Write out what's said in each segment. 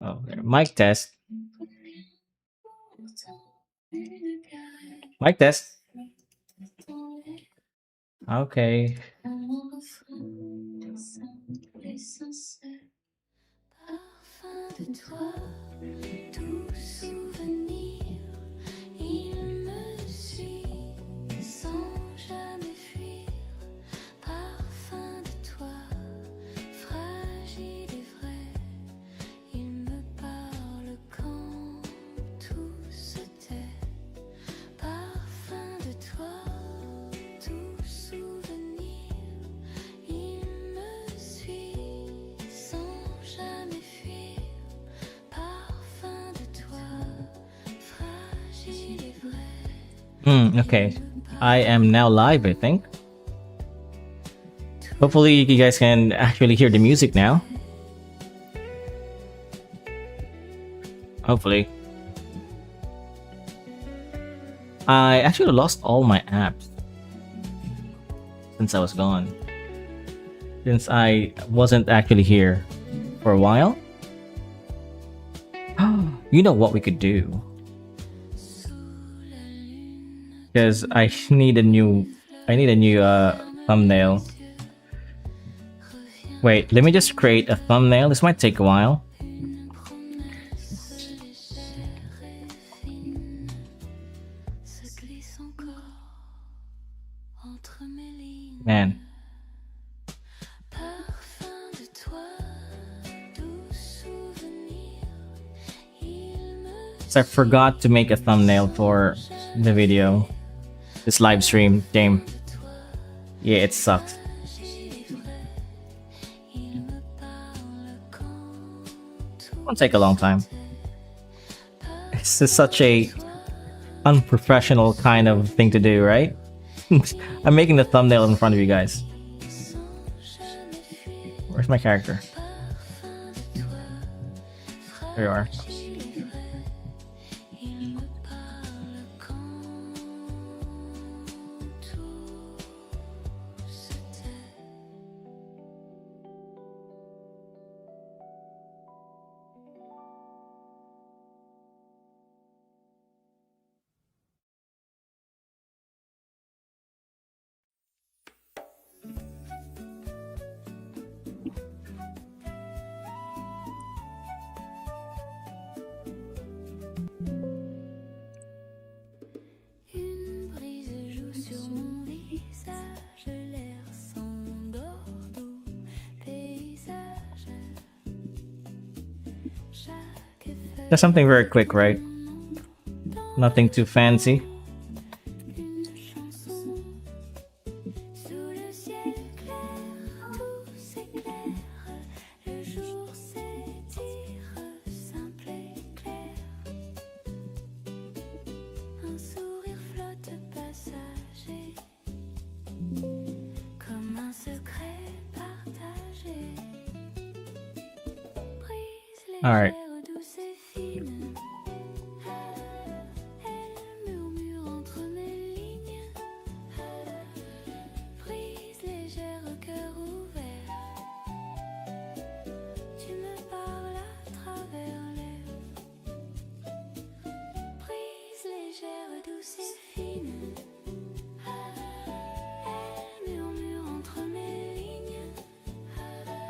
Oh, there. Mic test. Mic test. Okay. Parfum de toi, tout souvenir, il me suit sans jamais fuir. Parfum de toi, fragile et vrai, il me parle quand tout se tait. Parfum de toi, tout souvenir, il me suit sans jamais fuir. Parfum de toi, fragile et vrai. Okay. I am now live, I think. Hopefully you guys can actually hear the music now. Hopefully. I actually lost all my apps since I was gone. Since I wasn't actually here for a while. You know what we could do? Because I need a new thumbnail. Wait, let me just create a thumbnail. This might take a while. Man. So I forgot to make a thumbnail for the video. This live stream. Damn. Yeah, it sucked. Won't take a long time. This is such a unprofessional kind of thing to do, right? I'm making the thumbnail in front of you guys. Where's my character? There you are. Just something very quick, right? Nothing too fancy. All right.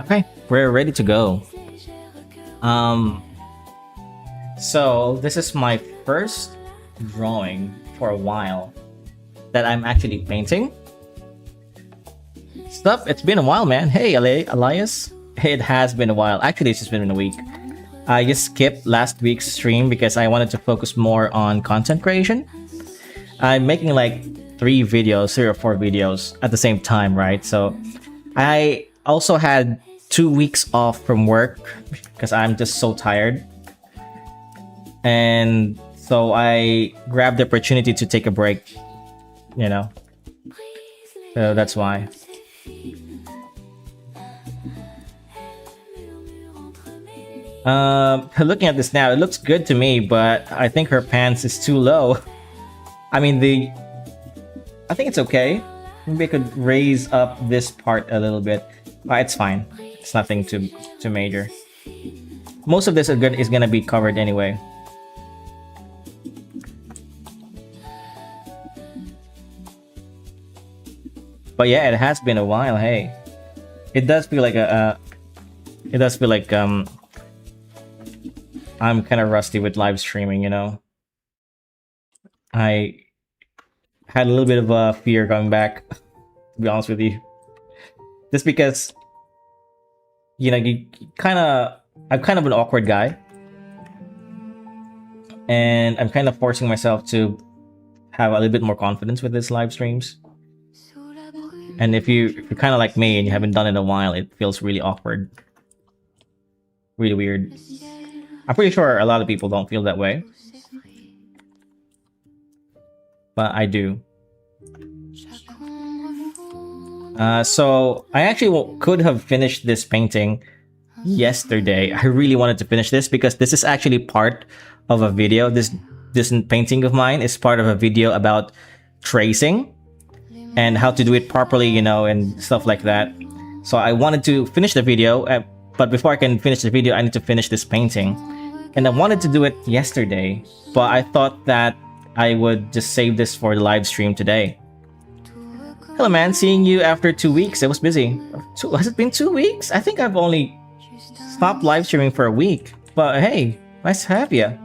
Okay, we're ready to go. So this is my first drawing for a while that I'm actually painting. Stuff, it's been a while, man. Hey, Elias. It has been a while. Actually, it's just been a week. I just skipped last week's stream because I wanted to focus more on content creation. I'm making like 3 or 4 videos at the same time, right? So I also had 2 weeks off from work because I'm just so tired. And so I grabbed the opportunity to take a break, you know. So that's why. Looking at this now, it looks good to me, but I think her pants is too low. I mean, I think it's okay. Maybe I could raise up this part a little bit. But it's fine. It's nothing too major. most of this is gonna be covered anyway. But yeah, it has been a while. Hey, it does feel like it does feel like I'm kind of rusty with live streaming. You know, I had a little bit of a fear going back. To be honest with you, just because you know I'm kind of an awkward guy, and I'm kind of forcing myself to have a little bit more confidence with these live streams. And if you're kind of like me and you haven't done it in a while, it feels really awkward, really weird. I'm pretty sure a lot of people don't feel that way, but I do. So I actually could have finished this painting yesterday. I really wanted to finish this because this is actually part of a video. This painting of mine is part of a video about tracing and how to do it properly, you know, and stuff like that. So I wanted to finish the video, but before I can finish the video, I need to finish this painting. And I wanted to do it yesterday, but I thought that I would just save this for the live stream today. Hello man, seeing you after 2 weeks. I was busy. Has it been 2 weeks? I think I've only stopped live streaming for a week. But hey, nice to have you.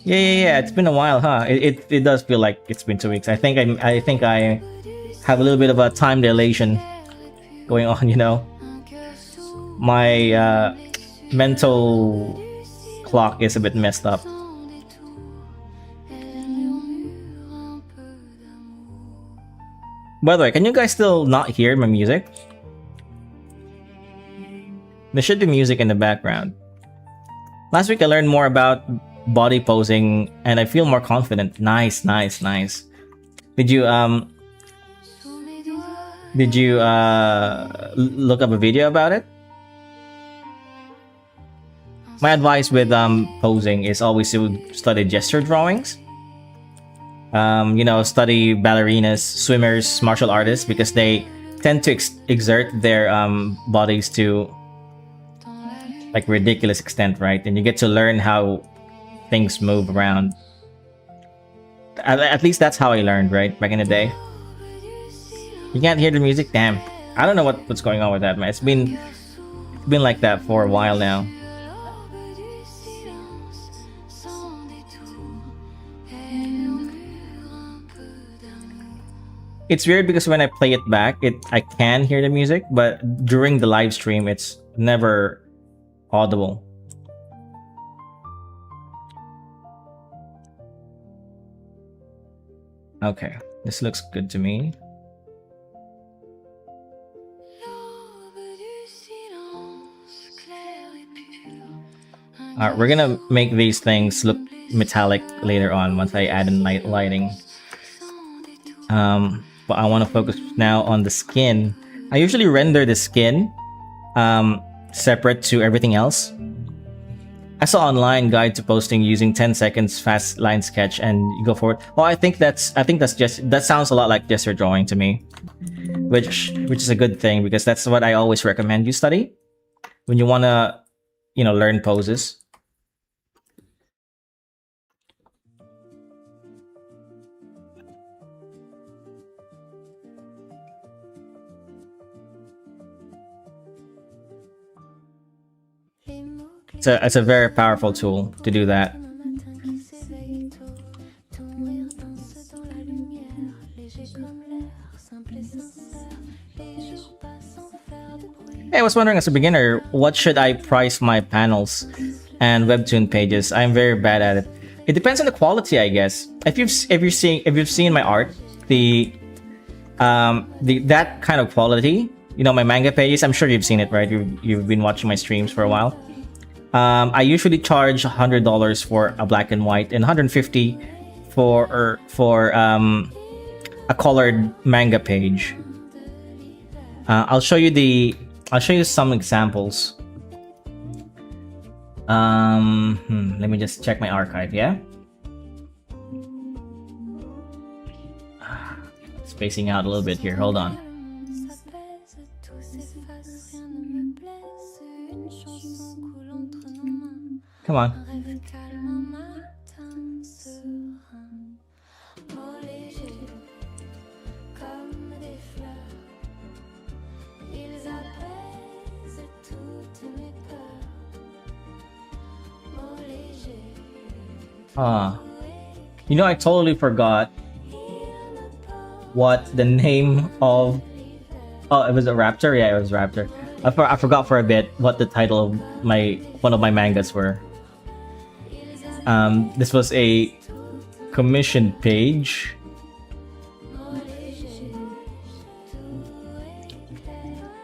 Yeah. It's been a while, huh? It does feel like it's been 2 weeks. I think I have a little bit of a time dilation going on. You know, my mental clock is a bit messed up. By the way, can you guys still not hear my music? There should be music in the background. Last week I learned more about body posing and I feel more confident. Nice. Did you look up a video about it? My advice with posing is always to study gesture drawings. You know, study ballerinas, swimmers, martial artists because they tend to exert their bodies to like ridiculous extent, right? And you get to learn how things move around. At least that's how I learned, right? Back in the day. You can't hear the music? Damn. I don't know what's going on with that, man. It's been like that for a while now. It's weird because when I play it back, I can hear the music, but during the live stream, it's never audible. Okay, this looks good to me. We're gonna make these things look metallic later on once I add in lighting. But I want to focus now on the skin. I usually render the skin separate to everything else. I saw online guide to posting using 10 seconds fast line sketch and you go for it. Well, I think that sounds a lot like gesture drawing to me, which is a good thing because that's what I always recommend you study when you want to, you know, learn poses. It's a very powerful tool to do that. Hey, I was wondering as a beginner, what should I price my panels and webtoon pages? I'm very bad at it. It depends on the quality, I guess. If you've seen my art, that kind of quality, you know, my manga pages, I'm sure you've seen it, right? You've been watching my streams for a while. I usually charge $100 for a black and white and $150 for a colored manga page. I'll show you some examples. Let me just check my archive. Yeah. Spacing out a little bit here. Hold on. Come on. rêve calme un matin serein. Mots légers, comme des fleurs. Ils apaisent toutes mes peurs. Mots légers, You know, I totally forgot what the name of. Oh, it was a raptor. Yeah, it was raptor. I forgot for a bit what the title of one of my mangas were. This was a commission page.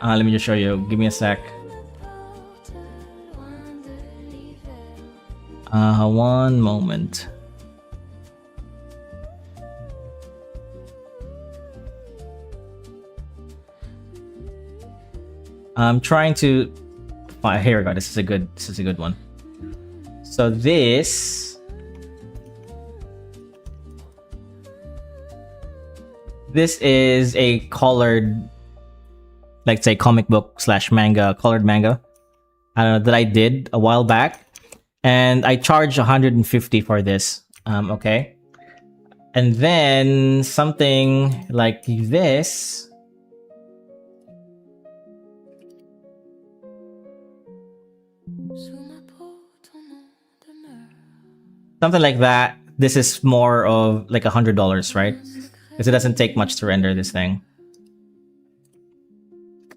Let me just show you. Give me a sec. One moment. I'm trying to. Here we go. This is a good one. So this is a colored, like say comic book / manga, colored manga. I don't know that I did a while back, and I charged 150 for this. Okay, and then something like this. Something like that. This is more of like $100, right? Because it doesn't take much to render this thing.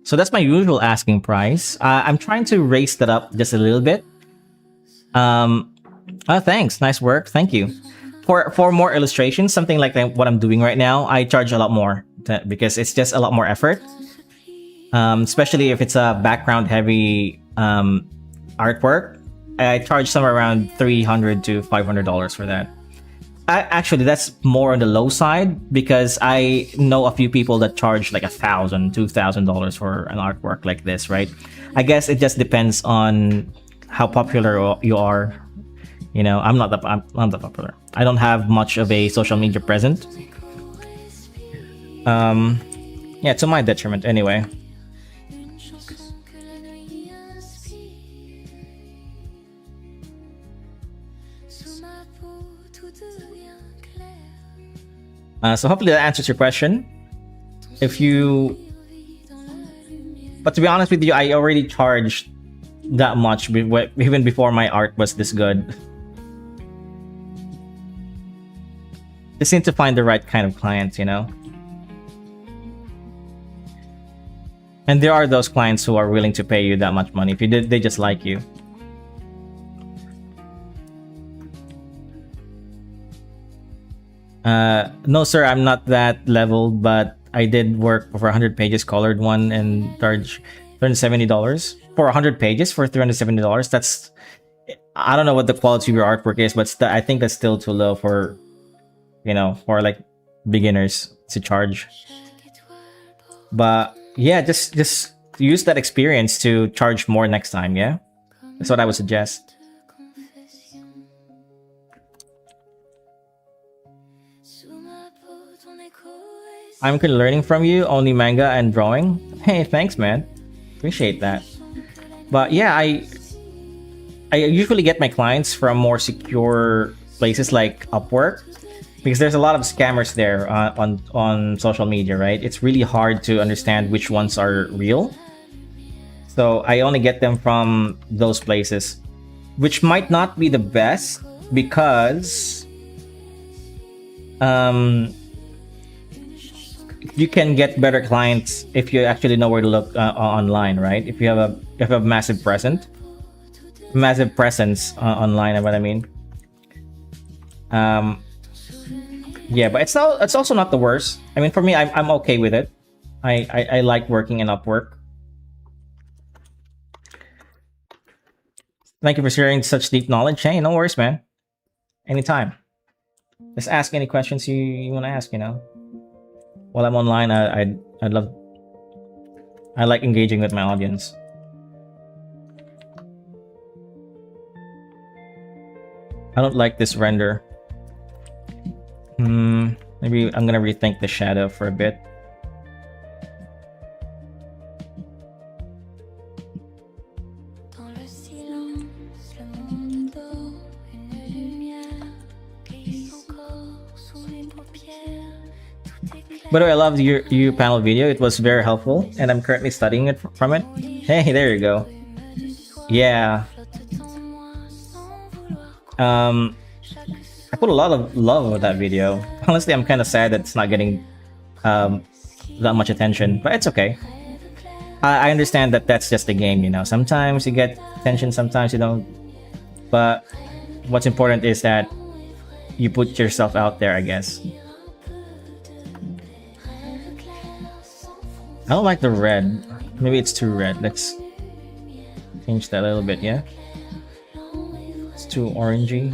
So that's my usual asking price. I'm trying to raise that up just a little bit. Thanks. Nice work. Thank you. For more illustrations, something like what I'm doing right now, I charge a lot more because it's just a lot more effort. Especially if it's a background heavy artwork. I charge somewhere around $300 to $500 for that. Actually, that's more on the low side because I know a few people that charge like $1,000, $2,000 for an artwork like this, right? I guess it just depends on how popular you are. You know, I'm not that popular. I don't have much of a social media presence. Yeah, to my detriment anyway. So hopefully that answers your question. But to be honest with you, I already charged that much even before my art was this good. Just need to find the right kind of clients, you know? And there are those clients who are willing to pay you that much money. If you did, they just like you. No, sir, I'm not that level, but I did work for 100 pages colored one and charge $370 for 100 pages for $370. That's, I don't know what the quality of your artwork is, but I think that's still too low for, you know, for like beginners to charge. But yeah, just use that experience to charge more next time. Yeah, that's what I would suggest. I'm learning from you, only manga and drawing. Hey, thanks, man. Appreciate that. But yeah, I usually get my clients from more secure places like Upwork, because there's a lot of scammers there on social media, right? It's really hard to understand which ones are real. So I only get them from those places, which might not be the best because you can get better clients if you actually know where to look online, right? If you have a massive presence online, what I mean. Yeah, but it's also not the worst. I mean, for me, I'm okay with it. I like working in Upwork. Thank you for sharing such deep knowledge. Hey, no worries, man. Anytime. Just ask any questions you want to ask, you know. While I'm online, I like engaging with my audience. I don't like this render. Maybe I'm gonna rethink the shadow for a bit. By the way, I love your panel video. It was very helpful, and I'm currently studying it from it. Hey, there you go. Yeah. Um, I put a lot of love with that video. Honestly, I'm kind of sad that it's not getting um that much attention, but it's okay. I understand that that's just the game, you know. Sometimes you get attention, sometimes you don't. But what's important is that you put yourself out there, I guess. I don't like the red. Maybe it's too red. Let's change that a little bit, yeah? It's too orangey.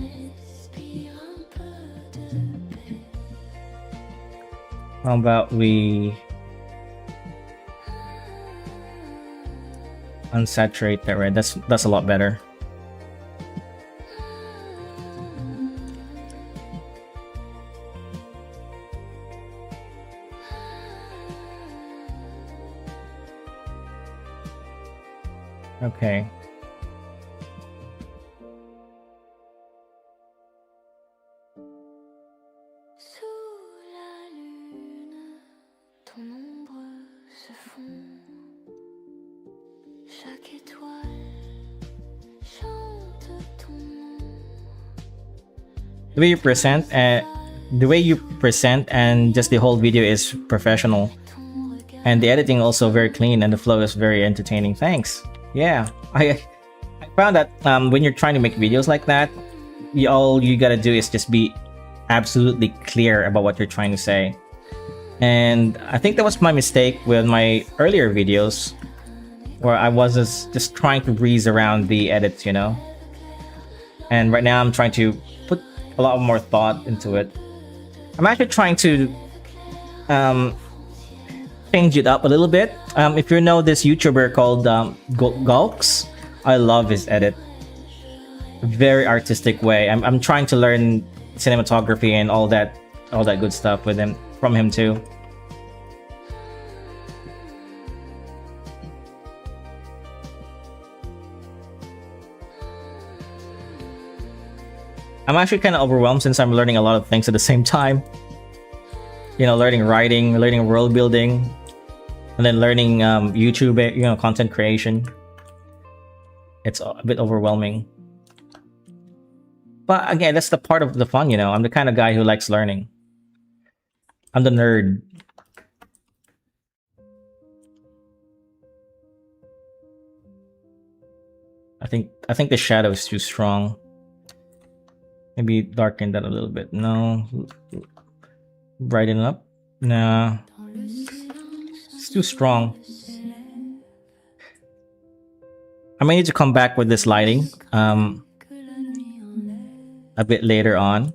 How about we unsaturate that red? That's a lot better. Okay. Sous la lune, ton ombre se fond. Chaque étoile chante ton nom. The way you present and just the whole video is professional, and the editing also very clean, and the flow is very entertaining. Thanks. Yeah, I found that when you're trying to make videos like that, all you gotta do is just be absolutely clear about what you're trying to say. And I think that was my mistake with my earlier videos, where I was just trying to breeze around the edits, you know. And right now I'm trying to put a lot more thought into it. I'm actually trying to change it up a little bit. If you know this YouTuber called Gulks, I love his edit. Very artistic way. I'm trying to learn cinematography and all that good stuff with him from him too. I'm actually kind of overwhelmed since I'm learning a lot of things at the same time. You know, learning writing, learning world building, and then learning YouTube, you know, content creation. It's a bit overwhelming. But again, that's the part of the fun, you know. I'm the kind of guy who likes learning. I'm the nerd. I think the shadow is too strong. Maybe darken that a little bit. No. Brighten up. Nah. It's too strong. I may need to come back with this lighting a bit later on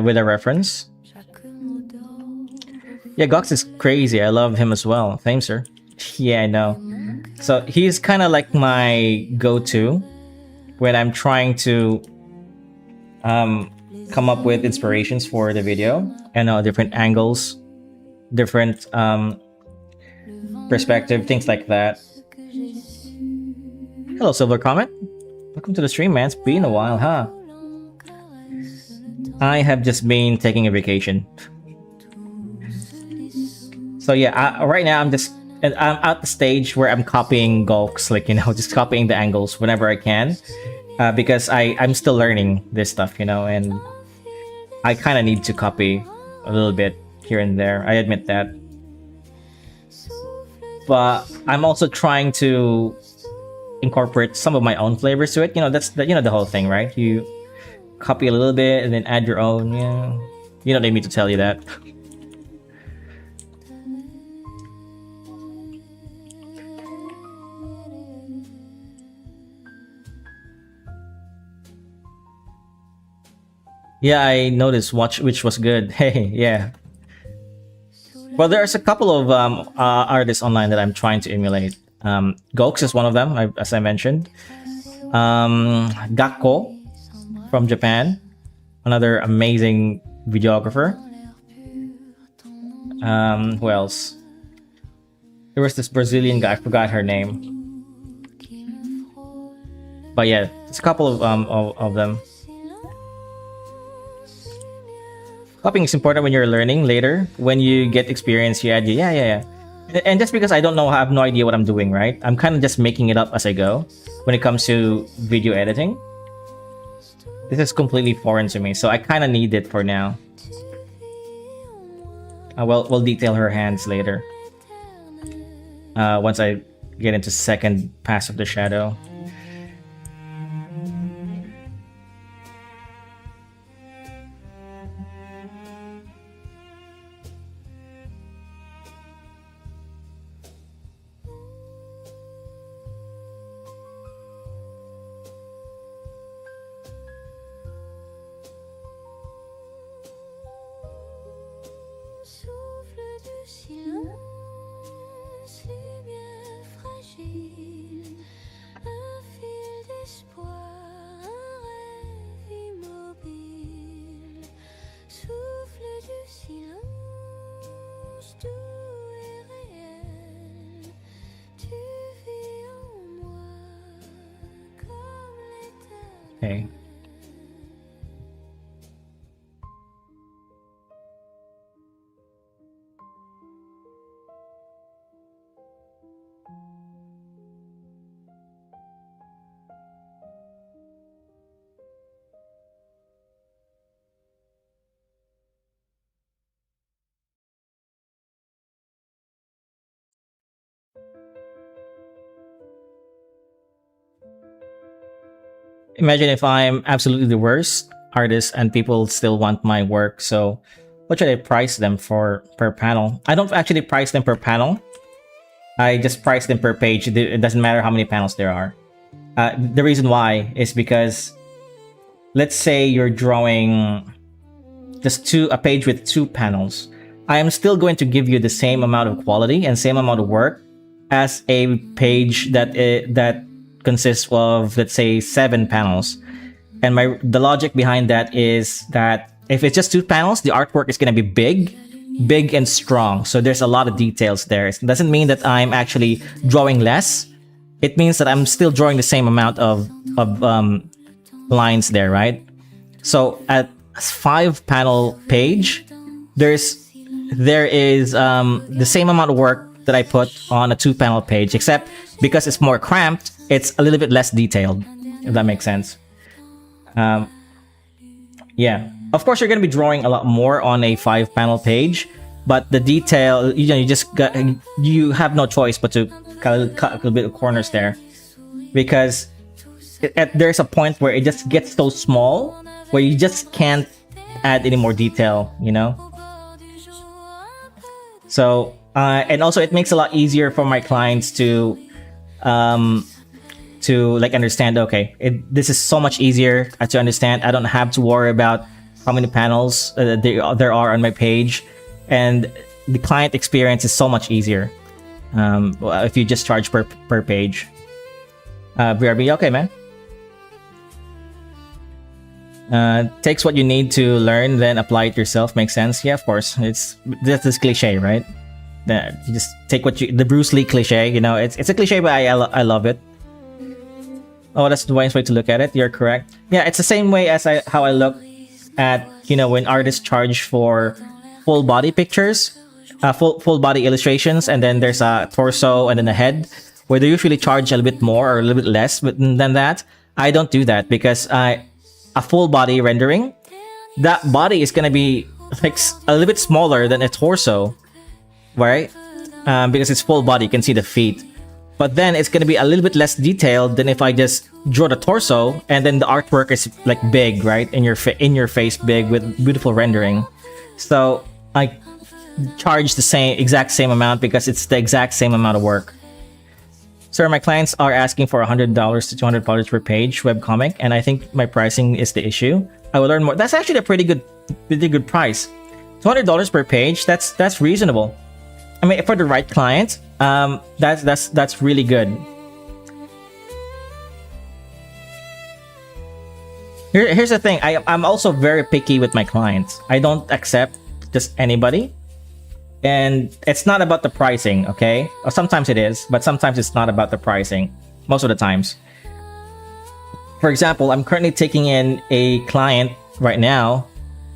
with a reference. Yeah, Gox is crazy. I love him as well. Same, sir. Yeah, I know. So he's kind of like my go-to when I'm trying to come up with inspirations for the video and different angles, different perspective, things like that. Hello, Silver Comet. Welcome to the stream, man. It's been a while, huh? I have just been taking a vacation. So yeah, right now I'm at the stage where I'm copying Gulks, like, you know, just copying the angles whenever I can, because I'm still learning this stuff, you know, and I kind of need to copy a little bit here and there. I admit that, but I'm also trying to incorporate some of my own flavors to it. You know, that's the whole thing, right? You copy a little bit and then add your own. Yeah, you don't need me to tell you that. Yeah, I noticed which was good. Hey, yeah. Well, there's a couple of artists online that I'm trying to emulate. Gulks is one of them, as I mentioned. Gakko from Japan, another amazing videographer. Who else? There was this Brazilian guy, I forgot her name. But yeah, it's a couple of them. Copying is important when you're learning later. When you get experience, you add, yeah. And just because I don't know, I have no idea what I'm doing, right? I'm kind of just making it up as I go when it comes to video editing. This is completely foreign to me, so I kind of need it for now. We'll detail her hands later. Once I get into second pass of the shadow. Souffle du silence, lumière fragile, un fil d'espoir, un rêve immobile. Souffle du silence, doux et réel, tu vis en moi comme l'éternel. Okay. Imagine if I'm absolutely the worst artist and people still want my work. So what should I price them for per panel? I don't actually price them per panel. I just price them per page. It doesn't matter how many panels there are. The reason why is because let's say you're drawing just a page with 2 panels. I am still going to give you the same amount of quality and same amount of work as a page that consists of, let's say, 7 panels. And the logic behind that is that if it's just 2 panels, the artwork is going to be big and strong. So there's a lot of details there. It doesn't mean that I'm actually drawing less. It means that I'm still drawing the same amount of lines there, right? So at a 5 panel page, there is the same amount of work that I put on a 2 panel page, except because it's more cramped, it's a little bit less detailed, if that makes sense. Yeah, of course you're going to be drawing a lot more on a 5 panel page, but the detail, you have no choice but to cut a little bit of corners there, because there's a point where it just gets so small where you just can't add any more detail, you know. So and also it makes it a lot easier for my clients to like understand, okay, this is so much easier to understand. I don't have to worry about how many panels there are on my page, and the client experience is so much easier if you just charge per page. BRB, okay, man. Takes what you need to learn, then apply it yourself. Makes sense. Yeah, of course. That's this cliche, right? That you just take the Bruce Lee cliche. You know, it's a cliche, but I love it. Oh, that's the nice way to look at it. You're correct. Yeah, it's the same way as how I look at, you know, when artists charge for full body pictures, full body illustrations, and then there's a torso and then a head, where they usually charge a little bit more or a little bit less than that. I don't do that because a full body rendering, that body is gonna be like a little bit smaller than a torso, right? Because it's full body, you can see the feet. But then it's gonna be a little bit less detailed than if I just draw the torso and then the artwork is like big, right? In your face big with beautiful rendering. So I charge the exact same amount because it's the exact same amount of work. Sir, my clients are asking for $100 to $200 per page webcomic, and I think my pricing is the issue. I will learn more. That's actually a pretty good price. $200 per page. That's reasonable. I mean, for the right client, that's really good. Here's the thing. I'm also very picky with my clients. I don't accept just anybody. And it's not about the pricing, okay? Or sometimes it is, but sometimes it's not about the pricing. Most of the times. For example, I'm currently taking in a client right now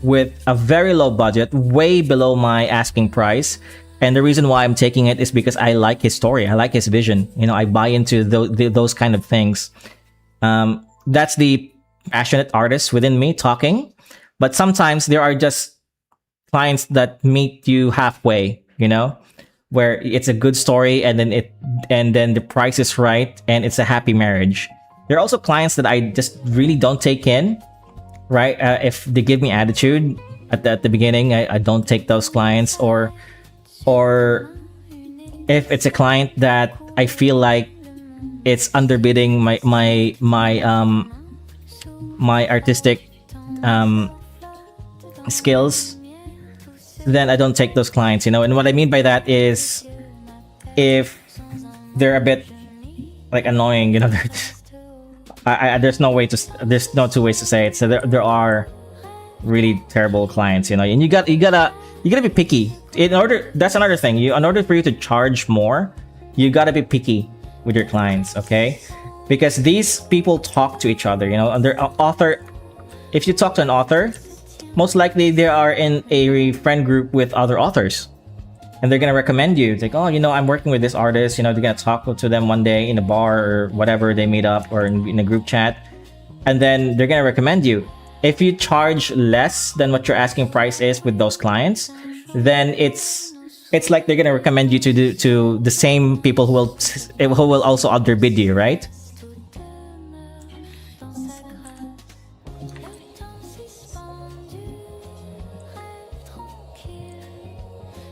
with a very low budget, way below my asking price. And the reason why I'm taking it is because I like his story. I like his vision. I buy into those kind of things. That's the passionate artist within me talking. But sometimes there are just clients that meet you halfway, where it's a good story and then the price is right and it's a happy marriage. There are also clients that I just really don't take in, right? If they give me attitude at the beginning, I don't take those clients, or if it's a client that I feel like it's underbidding my artistic skills, then I don't take those clients. And what I mean by that is if they're a bit like annoying, there's no two ways to say it. So there are really terrible clients, and you gotta be picky. That's another thing. In order for you to charge more, you gotta be picky with your clients, okay? Because these people talk to each other, and their author. If you talk to an author, most likely they are in a friend group with other authors, and they're gonna recommend you. It's like, oh, I'm working with this artist. They're gonna talk to them one day in a bar or whatever they meet up, or in a group chat, and then they're gonna recommend you. If you charge less than what your asking price is with those clients, then it's like they're gonna recommend you to the same people who will also underbid you, right?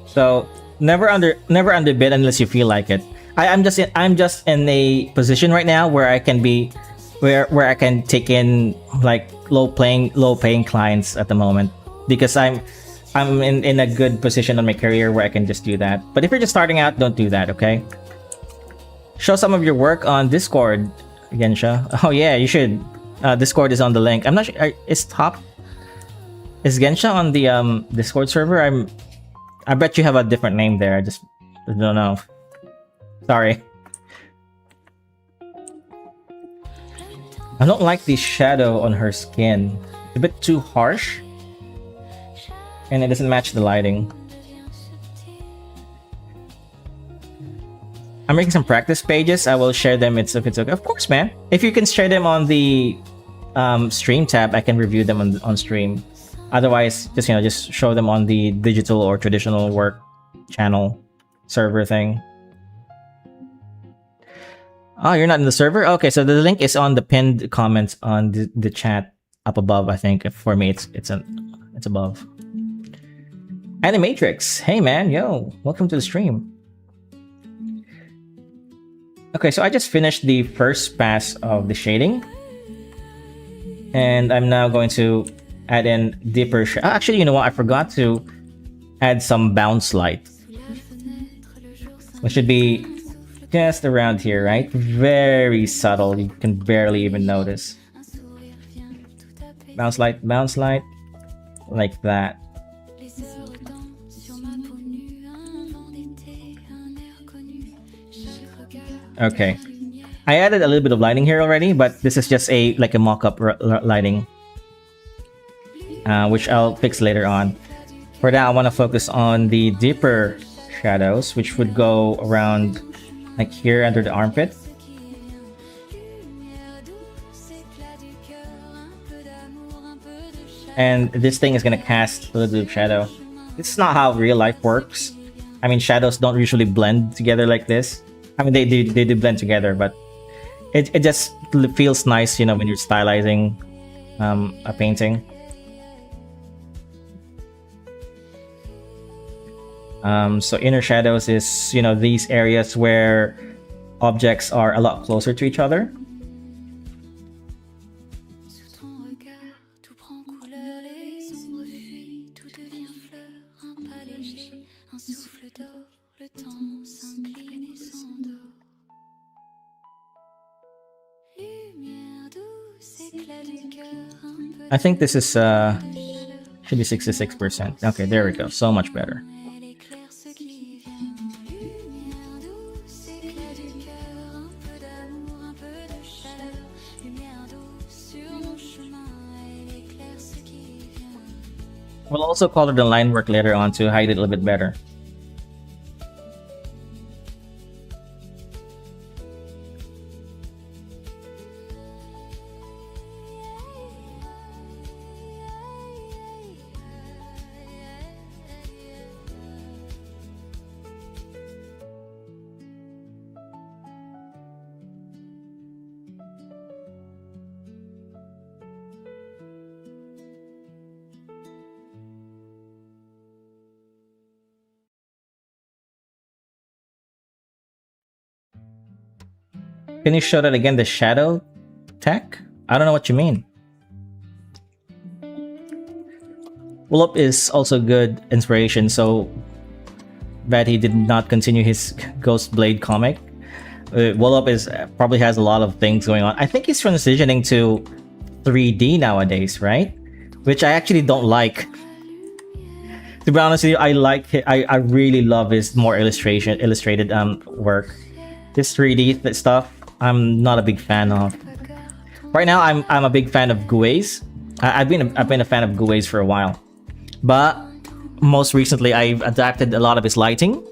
So never underbid unless you feel like it. I'm just in a position right now where I can be where I can take in like low paying clients at the moment, because I'm in a good position on my career where I can just do that. But if you're just starting out, don't do that, okay? Show some of your work on Discord, Gensha. Oh yeah, you should. Discord is on the link. I'm not sure. Is Gensha on the Discord server? I bet you have a different name there. I just don't know. Sorry. I don't like the shadow on her skin. It's a bit too harsh. And it doesn't match the lighting. I'm making some practice pages. I will share them if it's okay. Of course, man. If you can share them on the stream tab, I can review them on stream. Otherwise, just show them on the digital or traditional work channel server thing. Oh, you're not in the server? Okay, so the link is on the pinned comments on the chat up above. I think for me, it's above. Animatrix, hey man, yo, welcome to the stream. Okay, so I just finished the first pass of the shading, and I'm now going to add in deeper actually, you know what? I forgot to add some bounce light, which should be just around here, right? Very subtle. You can barely even notice. Bounce light, like that. Okay. I added a little bit of lighting here already, but this is just like a mock-up lighting. Which I'll fix later on. For now, I want to focus on the deeper shadows, which would go around like here under the armpit. And this thing is going to cast a little bit of shadow. This is not how real life works. I mean, shadows don't usually blend together like this. I mean, they do blend together, but it just feels nice, when you're stylizing a painting. So inner shadows is, these areas where objects are a lot closer to each other. I think this is should be 66%. Okay, there we go. So much better. We'll also color the line work later on to hide it a little bit better. Can you show that again? The shadow tech? I don't know what you mean. Wallop is also good inspiration, so bad he did not continue his Ghost Blade comic. Wallop is probably has a lot of things going on. I think he's transitioning to 3D nowadays, right? Which I actually don't like. To be honest with you, I really love his more illustrated work. This 3D stuff, I'm not a big fan of. Right now, I'm a big fan of Gui's. I've been a fan of Gui's for a while, but most recently I've adapted a lot of his lighting.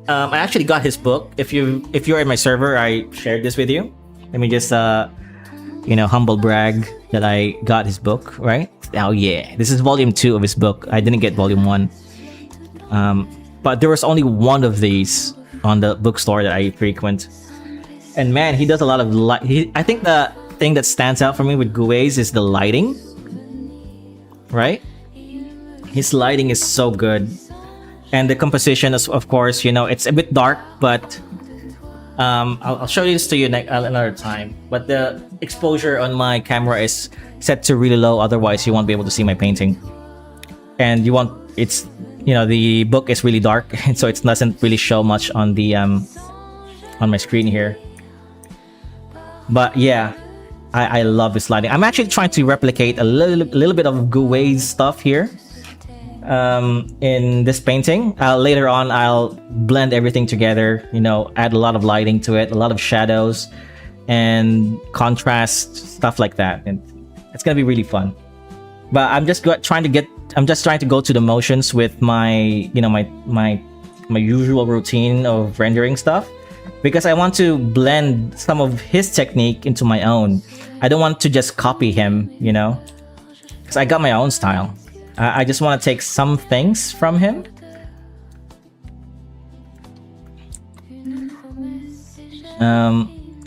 I actually got his book. If you're in my server, I shared this with you. Let me just humble brag that I got his book, right? Oh yeah, this is volume 2 of his book. I didn't get volume 1. But there was only one of these on the bookstore that I frequent. And man, he does a lot of light. I think the thing that stands out for me with Gui's is the lighting, right? His lighting is so good. And the composition is, of course, it's a bit dark, but I'll show this to you another time. But the exposure on my camera is set to really low, otherwise you won't be able to see my painting. And the book is really dark, and so it doesn't really show much on the on my screen here. But yeah, I love this lighting. I'm actually trying to replicate a little bit of Gui's stuff here. In this painting, later on I'll blend everything together, add a lot of lighting to it, a lot of shadows and contrast, stuff like that, and it's gonna be really fun. But I'm just trying to go to the motions with my my usual routine of rendering stuff, because I want to blend some of his technique into my own. I don't want to just copy him, because I got my own style. I just want to take some things from him.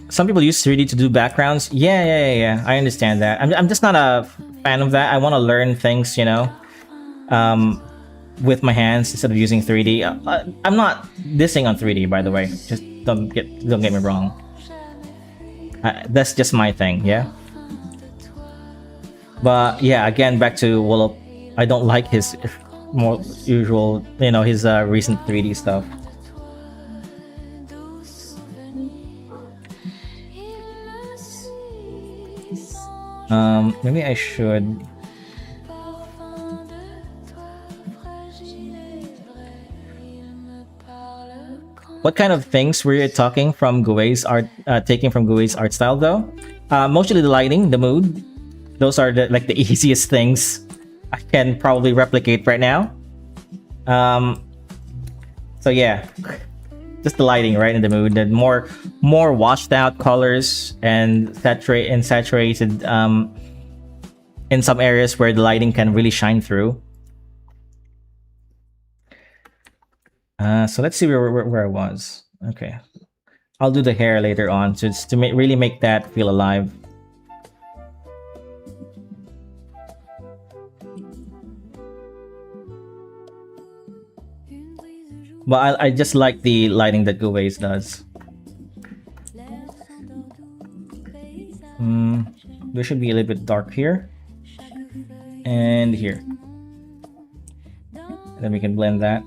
Some people use 3D to do backgrounds. Yeah. I understand that. I'm just not a fan of that. I want to learn things, with my hands instead of using 3D. I'm not dissing on 3D, by the way. Just don't get me wrong. That's just my thing, yeah. But yeah, again, back to Wallop. I don't like his more usual, his recent 3D stuff. Maybe I should. What kind of things were you taking from Gui's art style, though? Mostly the lighting, the mood. Those are the easiest things I can probably replicate right now. So yeah, just the lighting, right, in the mood, and more washed out colors and saturated in some areas where the lighting can really shine through. So let's see where I was. Okay, I'll do the hair later on to really make that feel alive. But I just like the lighting that Gui's does. There should be a little bit dark here and here. Then we can blend that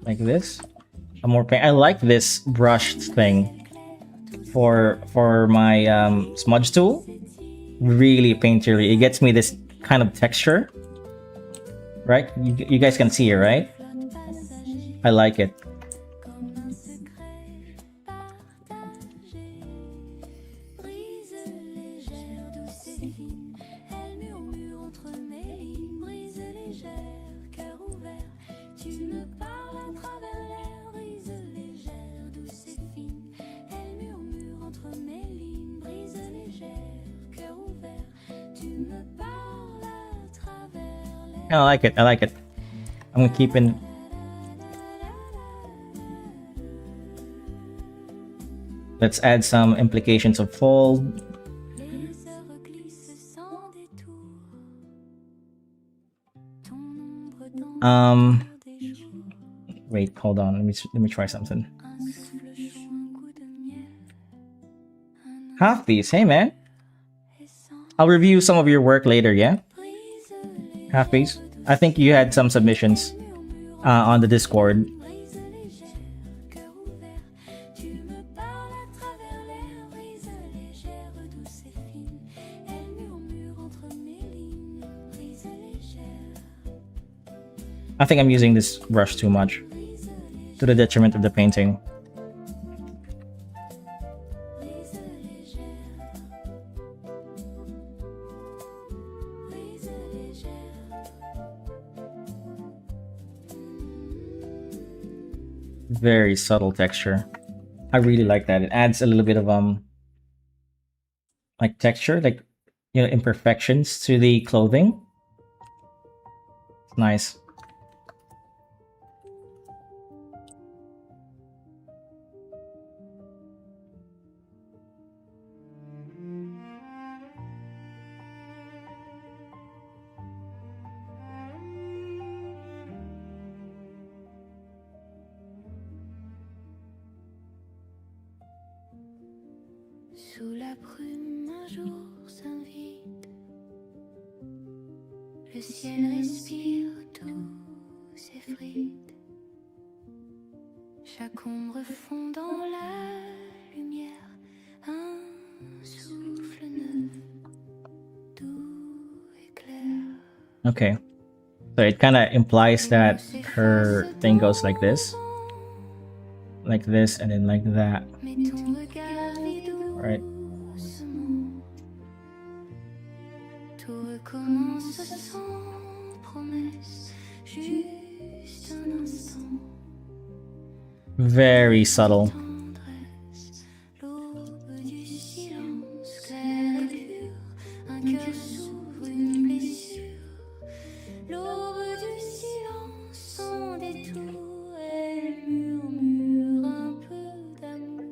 like this. I like this brushed thing for my smudge tool. Really painterly. It gets me this kind of texture, right? You guys can see it, right? I like it. I like it. I like it. I'm gonna keep in. Let's add some implications of fold. Les heures glissent sans détour. Ton ombre dans des jours. Wait, hold on. Let me try something. Un souffle chaud, un coup de miel. Half piece. Hey man. Et sans I'll review some of your work later. Yeah. brise les Half piece. I think you had some submissions on the Discord. brise légère, cœur ouvert. Tu me parles à travers l'air. Brise légère, douce et fine. Elle murmure entre mes lignes. Brise légère, I think I'm using this brush too much brise légère, to the detriment of the painting. brise légère. Brise légère. Very subtle texture. I really like that. It adds a little bit of like texture, like imperfections to the clothing. It's nice. Sous la brume, un jour s'invite. Le ciel respire, tout s'effrite. Chaque ombre fond dans la lumière. Un souffle neuf, doux et clair. Okay. So it kind of implies that her thing goes like this, and then like that. Mais ton regard lit Right. doucement. Tout recommence sans promesse. Juste un instant. Very subtle. Tendresse, l'aube du silence, clair et pur, un cœur s'ouvre, une blessure. L'aube du silence, sans détour, elle murmure un peu d'amour.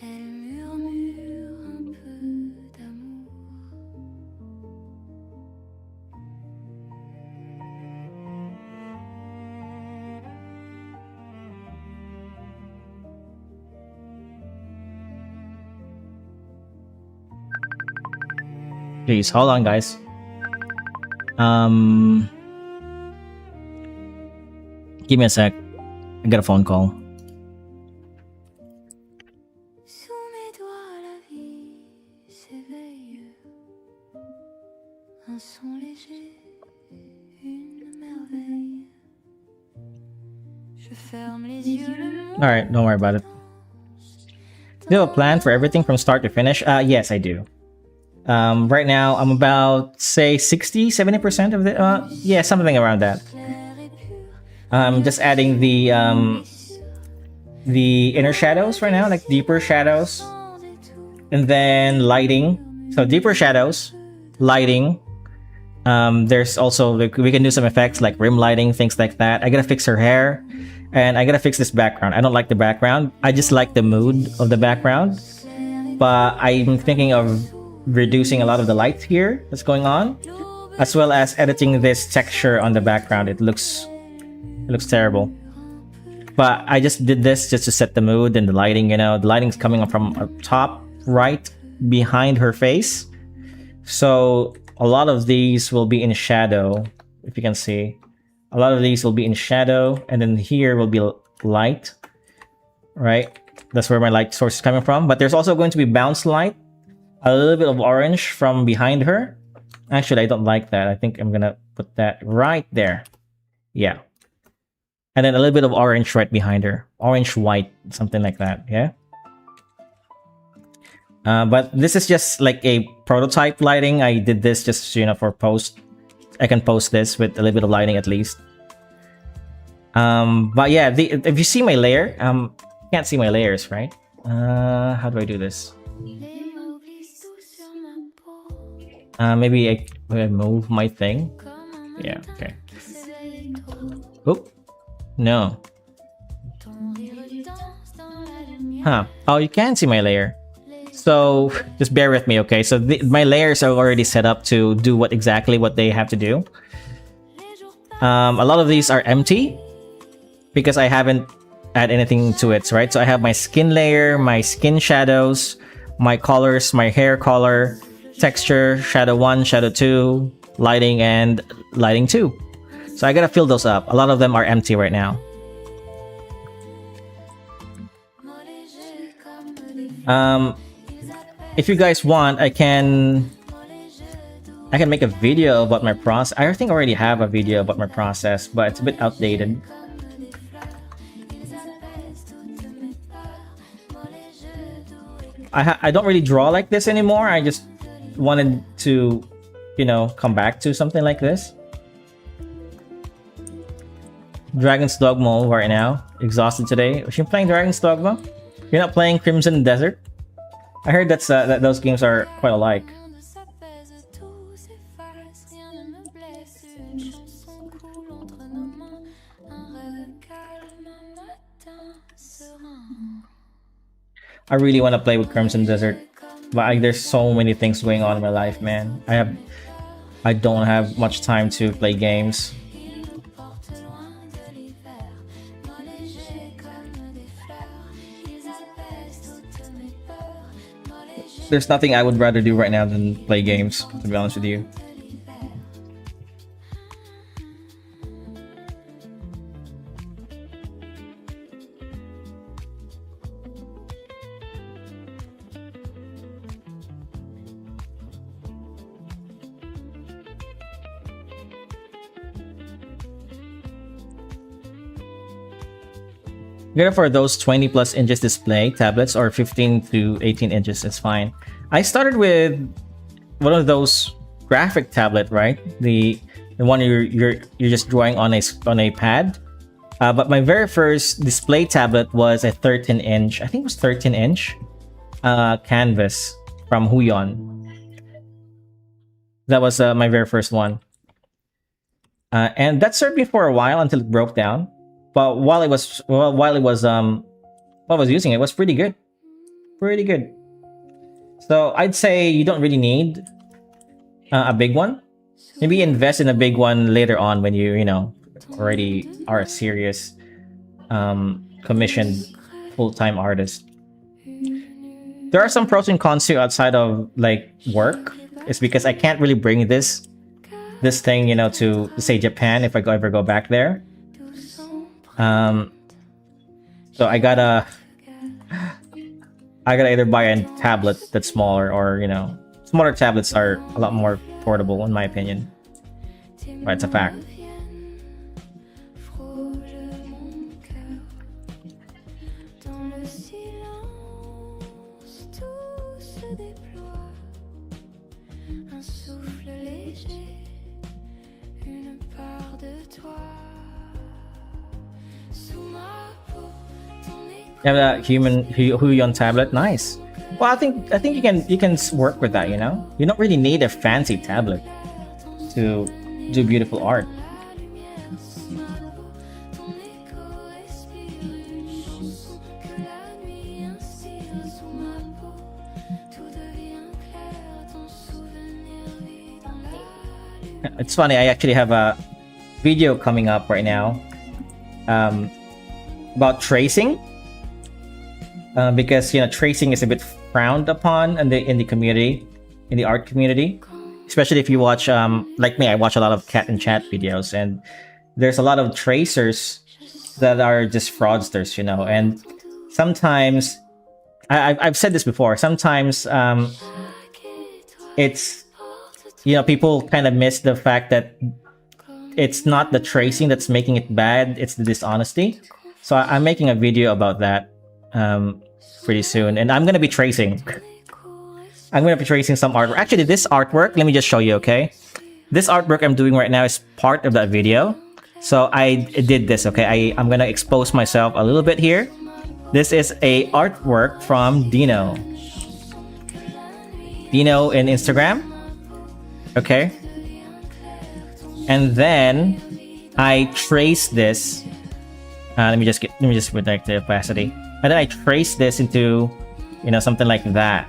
Elle murmure un peu d'amour. Please hold on, guys. Give me a sec. I got a phone call. Sous mes doigts, la vie s'éveille. Un son léger, une merveille. Je ferme les yeux, le monde All right, don't worry about it. Do you have a plan for everything from start to finish? Yes, I do. Right now, I'm about, say, 60-70% of the, yeah, something around that. clair et pur. I'm just adding the inner shadows right now, like deeper shadows, Sans détour, and then lighting. So deeper shadows, lighting. There's also, like, we can do some effects like rim lighting, things like that. I gotta fix her hair, and I gotta fix this background. I don't like the background. I just like the mood of the background, but I'm thinking of reducing a lot of the light here that's going on, as well as editing this texture on the background. It looks terrible, but I just did this just to set the mood and the lighting. The lighting's coming up from up top right behind her face, so a lot of these will be in shadow. If you can see, a lot of these will be in shadow, and then here will be light, right? That's where my light source is coming from. But there's also going to be bounce light, a little bit of orange from behind her. Actually, I don't like that. I think I'm gonna put that right there. Yeah. And then a little bit of orange right behind her. Orange, white, something like that. Yeah. But this is just like a prototype lighting. I did this just, for post. I can post this with a little bit of lighting at least. But yeah, if you see my layer, you can't see my layers, right? How do I do this? les mots glissent tout sur ma peau. Maybe I move my thing. Yeah, okay. Oh, no. Huh. Oh, you can see my layer. So just bear with me, okay? So my layers are already set up to do exactly what they have to do. A lot of these are empty because I haven't add anything to it, right? So I have my skin layer, my skin shadows, my colors, my hair color, texture, shadow 1, shadow 2, lighting, and lighting 2. So I gotta fill those up. A lot of them are empty right now. If you guys want, I can make a video about my process. I think I already have a video about my process, but it's a bit outdated. I don't really draw like this anymore. I just wanted to, come back to something like this. Dragon's Dogma right now. Exhausted today. Was you playing Dragon's Dogma? You're not playing Crimson Desert? I heard that those games are quite alike. I really want to play with Crimson Desert, but there's so many things going on in my life, man. I don't have much time to play games. There's nothing I would rather do right now than play games, to be honest with you. Go for those 20 plus inches display tablets or 15 to 18 inches, it's fine. I started with one of those graphic tablet, right? The one you're just drawing on a pad. But my very first display tablet was a 13-inch, I think it was 13-inch canvas from Huion. That was my very first one. And that served me for a while until it broke down. But while I was using it, was pretty good. Pretty good. So I'd say you don't really need a big one. Maybe invest in a big one later on when you already are a serious commissioned full-time artist. There are some pros and cons to outside of like work. It's because I can't really bring this thing, to say Japan if I ever go back there. So I gotta either buy a tablet that's smaller or smaller tablets are a lot more portable in my opinion. But it's a fact. Yeah, that Huion tablet, nice. Well, I think you can work with that. You don't really need a fancy tablet to do beautiful art. It's funny. I actually have a video coming up right now about tracing. Because tracing is a bit frowned upon in the community, in the art community, especially if you watch like me. I watch a lot of cat and chat videos, and there's a lot of tracers that are just fraudsters, and sometimes I've said this before. Sometimes it's people kind of miss the fact that it's not the tracing that's making it bad; it's the dishonesty. So I'm making a video about that pretty soon, and I'm gonna be tracing. I'm gonna be tracing some artwork. Actually, this artwork, let me just show you, okay? This artwork I'm doing right now is part of that video. So I did this, okay? I'm gonna expose myself a little bit here. This is a artwork from Dino in Instagram. Okay, and then I trace this. Let me just protect the opacity. And then I trace this into, something like that,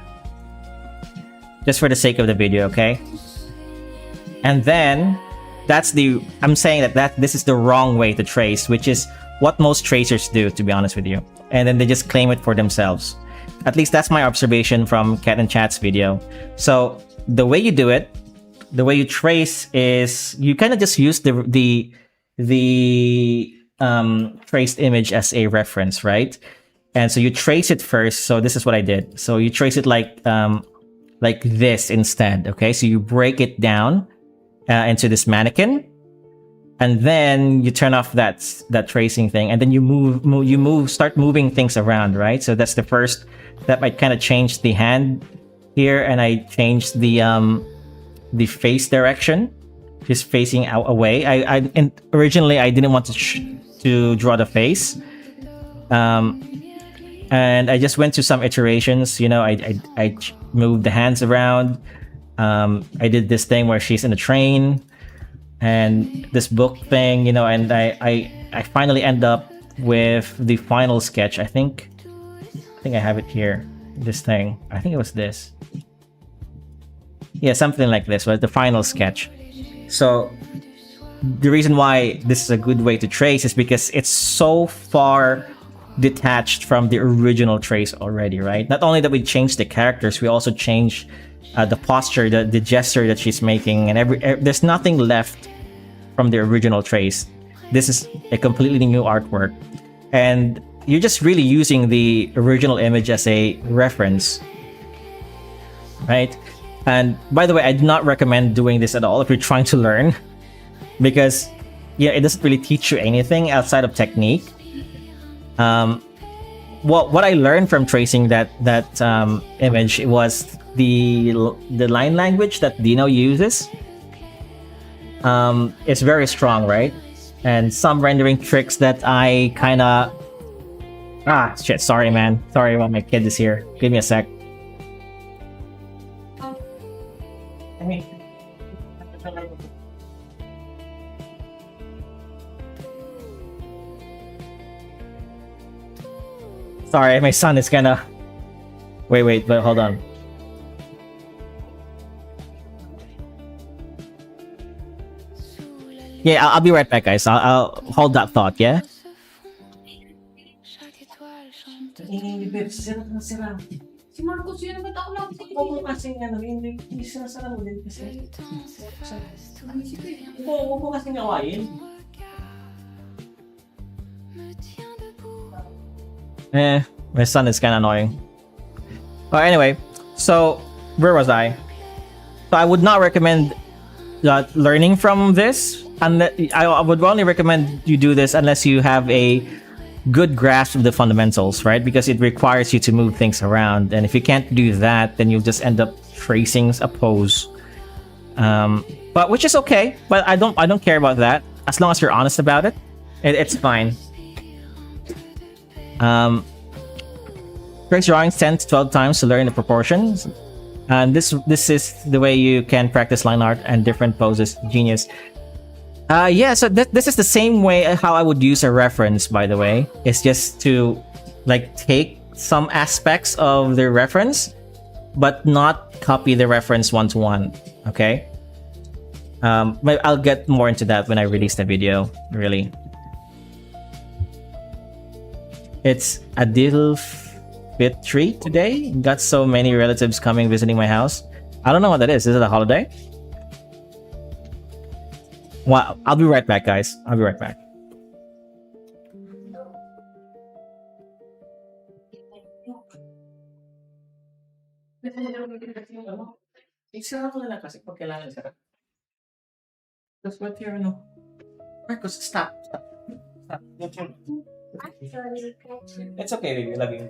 just for the sake of the video, okay? And then I'm saying that this is the wrong way to trace, which is what most tracers do, to be honest with you. And then they just claim it for themselves. At least that's my observation from Cat and Chat's video. So the way you do it, the way you trace is you kind of just use the traced image as a reference, right? And so you trace it first. So this is what I did. So you trace it like this instead. Okay, so you break it down into this mannequin, and then you turn off that tracing thing, and then you start moving things around, right? So that's the first step. I kind of changed the hand here, and I changed the face direction, just facing out away. And originally I didn't want to draw the face, and I just went to some iterations. I moved the hands around. I did this thing where she's in a train, and this book thing, and I finally end up with the final sketch. I think I have it here. This thing. I think it was this. Yeah, something like this was the final sketch. So the reason why this is a good way to trace is because it's so far detached from the original trace already, right? Not only that we changed the characters, we also changed the posture, the gesture that she's making, and there's nothing left from the original trace. This is a completely new artwork, and you're just really using the original image as a reference, right? And by the way, I do not recommend doing this at all if you're trying to learn, because it doesn't really teach you anything outside of technique. What I learned from tracing that image was the line language that Dino uses. It's very strong, right? And some rendering tricks that I kind of shit. Sorry, man. Sorry about my kid is here. Give me a sec. Sorry, my son is gonna... Wait, but hold on. Yeah, I'll be right back, guys. I'll hold that thought, yeah? Si Marcos yun, ba't ako lang Oo, kasi hindi sinasara mo din kasi. Huwag mo kasi ngawain. My son is kind of annoying. But anyway, so where was I? So I would not recommend learning from this. And I would only recommend you do this unless you have a good grasp of the fundamentals, right? Because it requires you to move things around, and if you can't do that, then you'll just end up tracing a pose. But which is okay. But I don't care about that as long as you're honest about it. It's fine. Trace drawings 10 to 12 times to learn the proportions, and this is the way you can practice line art and different poses. Genius. Yeah, so this is the same way how I would use a reference, by the way. It's just to take some aspects of the reference, but not copy the reference one-to-one, okay? I'll get more into that when I release the video, really. It's Adil Fitri today. Got so many relatives coming visiting my house. I don't know what that is. Is it a holiday? Well, I'll be right back, guys. I'll be right back. Isara ko na lang kasi pag kailangan isara. Just wait here, no? Marcos, stop. It's okay, baby. I love you.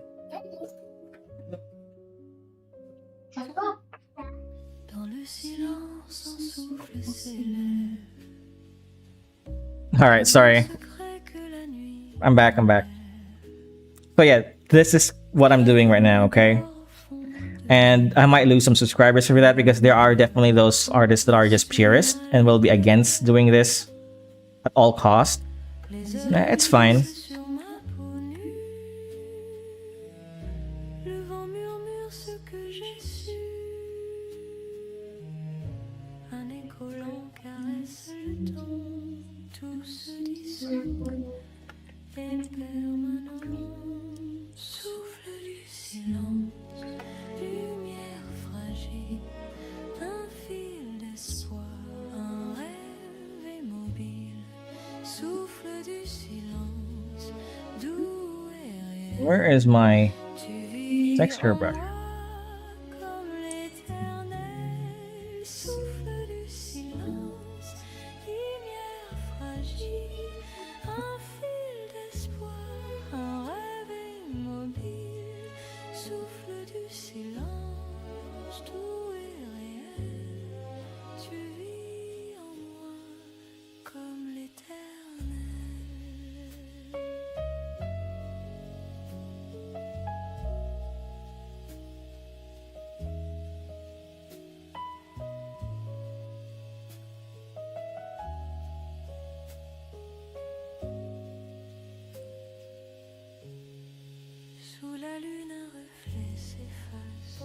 Dans le silence, un souffle s'élève. All right, sorry. I'm back. So yeah, this is what I'm doing right now, okay? And I might lose some subscribers for that because there are definitely those artists that are just purists and will be against doing this at all cost. It's fine. Sur ma peau nue, le vent murmure ce que j'ai su. Un écho lent caresse le temps, tout se dissout. Et permanent, souffle du silence, lumière fragile, un fil d'espoir, un rêve immobile. Souffle du silence, doux et réel. Where is my Tu vis texture en brush? moi comme l'éternel. Souffle du silence, lumière fragile, un fil d'espoir, un rêve immobile. Souffle du silence, doux et réel. Tu vis en moi comme l'éternel. Sous la lune, un reflet s'efface.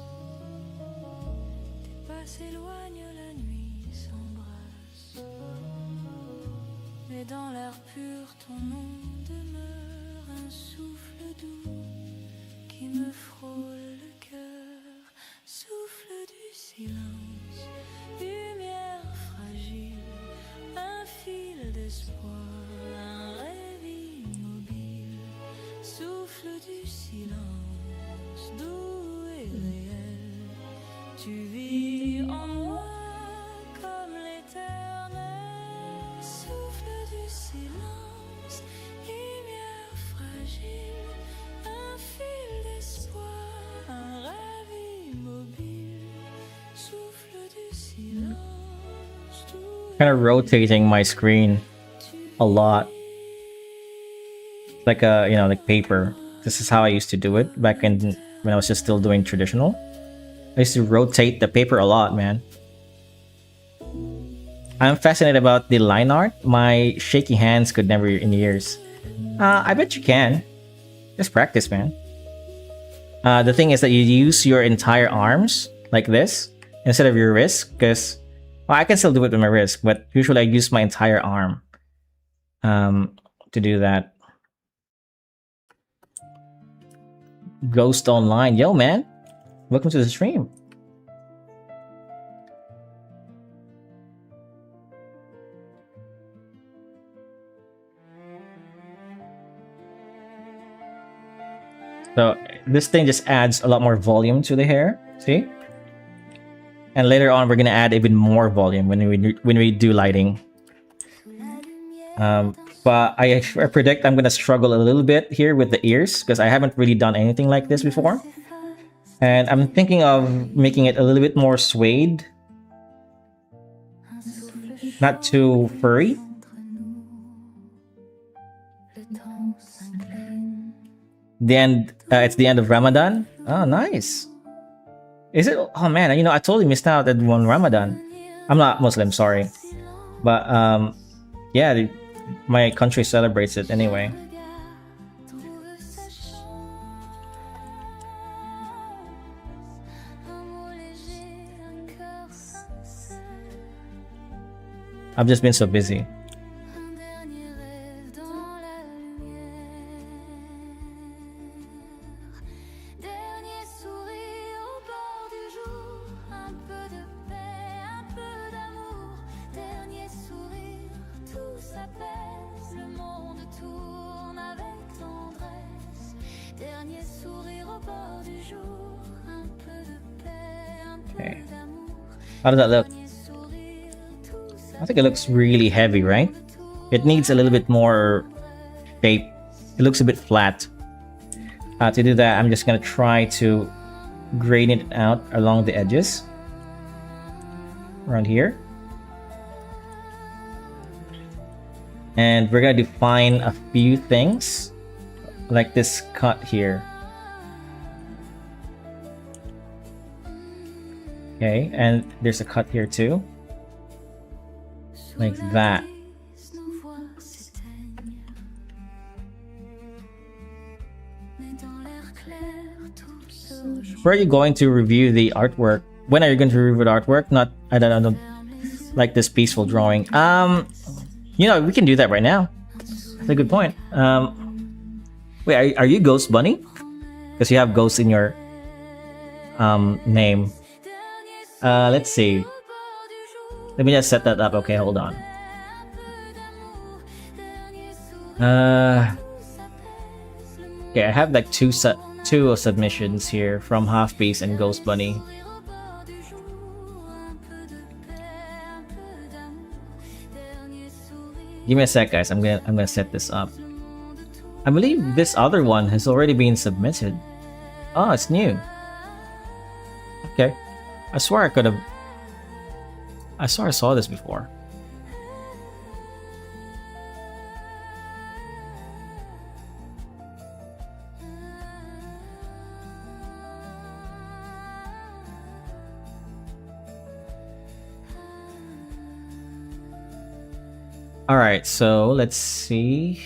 Tes pas s'éloignent, la nuit s'embrasse. Mais dans l'air pur, ton nom demeure un souffle doux qui me frôle le cœur. Souffle du silence, lumière fragile, un fil d'espoir, un rêve immobile. Souffle du silence, doux et réel. Tu vis en moi comme l'éternel. Souffle du silence, lumière fragile, un fil d'espoir, un rêve immobile. Souffle du silence, doux Kind of rotating my screen a lot. Like a, like paper. This is how I used to do it back in when I was just still doing traditional. I used to rotate the paper a lot, man. I'm fascinated about the line art. My shaky hands could never in years. I bet you can. Just practice, man. The thing is that you use your entire arms like this instead of your wrist, because I can still do it with my wrist, but usually I use my entire arm to do that. Ghost Online. Yo, man. Welcome to the stream. So this thing just adds a lot more volume to the hair. See? And later on, we're gonna add even more volume when we do lighting. But I predict I'm gonna struggle a little bit here with the ears because I haven't really done anything like this before. And I'm thinking of making it a little bit more suede, not too furry. It's the end of Ramadan. Oh, nice. Is it? Oh man, I totally missed out at one Ramadan. I'm not Muslim, sorry, but yeah, my country celebrates it anyway. I've just been so busy. Okay. How does that look? I think it looks really heavy, right? It needs a little bit more shape. It looks a bit flat. To do that, I'm just gonna try to grade it out along the edges. Around here. And we're gonna define a few things. Like this cut here. Okay, and there's a cut here too. Like that. Nos voix s'éteignent. Mais dans l'air clair, tout se rejoint. Where are you going to review the artwork? When are you going to review the artwork? Not, I don't like this peaceful drawing. You know, we can do that right now. That's a good point. Wait, are you Ghost Bunny? Because you have Ghost in your name. Let's see. Let me just set that up. Okay, hold on. Okay, I have like two submissions here from Half Piece and Ghost Bunny. Give me a sec, guys. I'm gonna set this up. I believe this other one has already been submitted. Oh, it's new. Okay. I swear I could have. I swear I saw this before. All right, so let's see.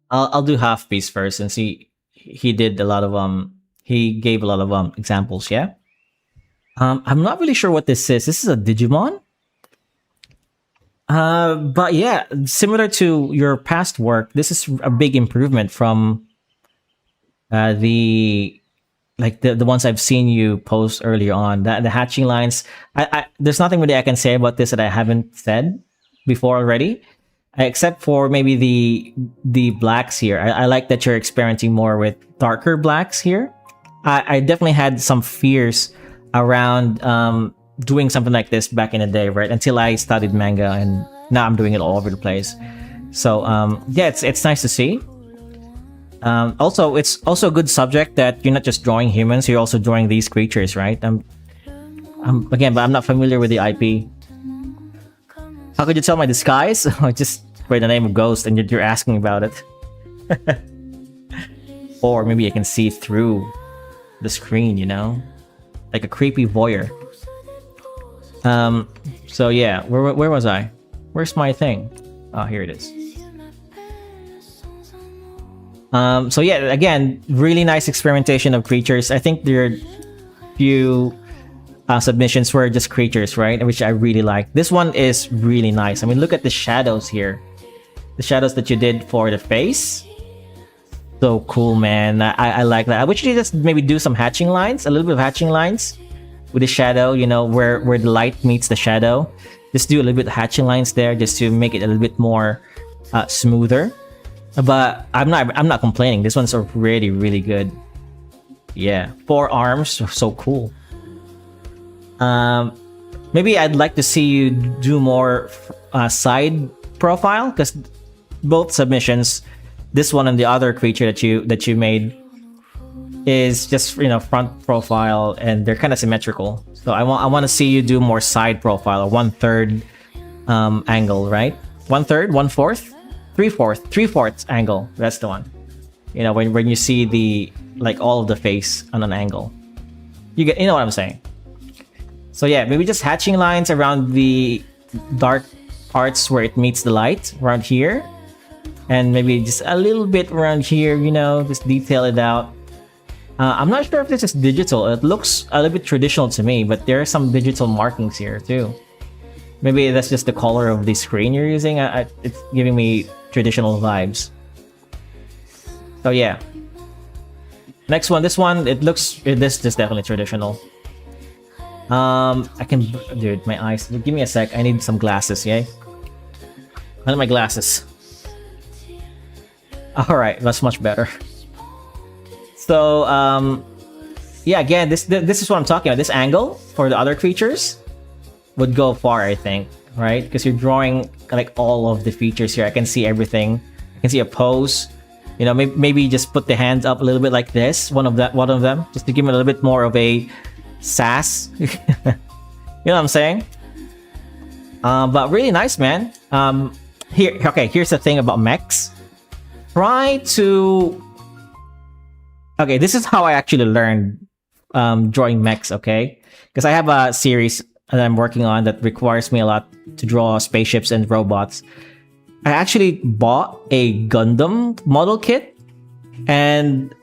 I'll do Half Piece first and see. He did a lot of he gave a lot of examples. Yeah. I'm not really sure what this is. This is a Digimon. But yeah, similar to your past work, this is a big improvement from the ones I've seen you post earlier on. The hatching lines. I there's nothing really I can say about this that I haven't said before already, except for maybe the blacks here. I like that you're experimenting more with darker blacks here. I definitely had some fears around doing something like this back in the day, right? Until I studied manga, and now I'm doing it all over the place. So yeah, it's nice to see. Also, it's also a good subject that you're not just drawing humans, you're also drawing these creatures, right? Again, but I'm not familiar with the IP. How could you tell my disguise? Just by the name of Ghost, and you're asking about it. Or maybe I can see through the screen, you know? Like a creepy voyeur. So yeah, where was I? Where's my thing? Oh, here it is. So yeah, again, really nice experimentation of creatures. I think there are few submissions were just creatures, right? Which I really like. This one is really nice. I mean, look at the shadows here. The shadows that you did for the face. So cool, man. I like that. I wish you just maybe do some hatching lines, a little bit of hatching lines with the shadow, you know, where the light meets the shadow. Just do a little bit of hatching lines there just to make it a little bit more smoother. But I'm not complaining. This one's already really good. Yeah, 4 arms, so cool. Maybe I'd like to see you do more side profile, because both submissions, this one and the other creature that you made, is just, you know, front profile, and they're kind of symmetrical. So I want to see you do more side profile, or 1/3 angle, right? 1/3, 1/4. 3/4 angle. That's the one. You know, when you see the all of the face on an angle, you know what I'm saying. So yeah, maybe just hatching lines around the dark parts where it meets the light around here, and maybe just a little bit around here. You know, just detail it out. I'm not sure if this is digital. It looks a little bit traditional to me, but there are some digital markings here too. Maybe that's just the color of the screen you're using. It's giving me traditional vibes. So yeah. Next one, this one, this is definitely traditional. I can, dude, my eyes. Give me a sec. I need some glasses, yay. I need my glasses. All right, that's much better. So yeah, again, this is what I'm talking about. This angle for the other creatures would go far, I think, right? Because you're drawing like all of the features here. I can see everything. I can see a pose. You know, maybe just put the hands up a little bit like this. One of them, just to give it a little bit more of a sass. You know what I'm saying? But really nice, man. Here's the thing about mechs. Try to Okay, this is how I actually learned drawing mechs. Okay, because I have a series that I'm working on that requires me a lot to draw spaceships and robots. I actually bought a Gundam model kit, and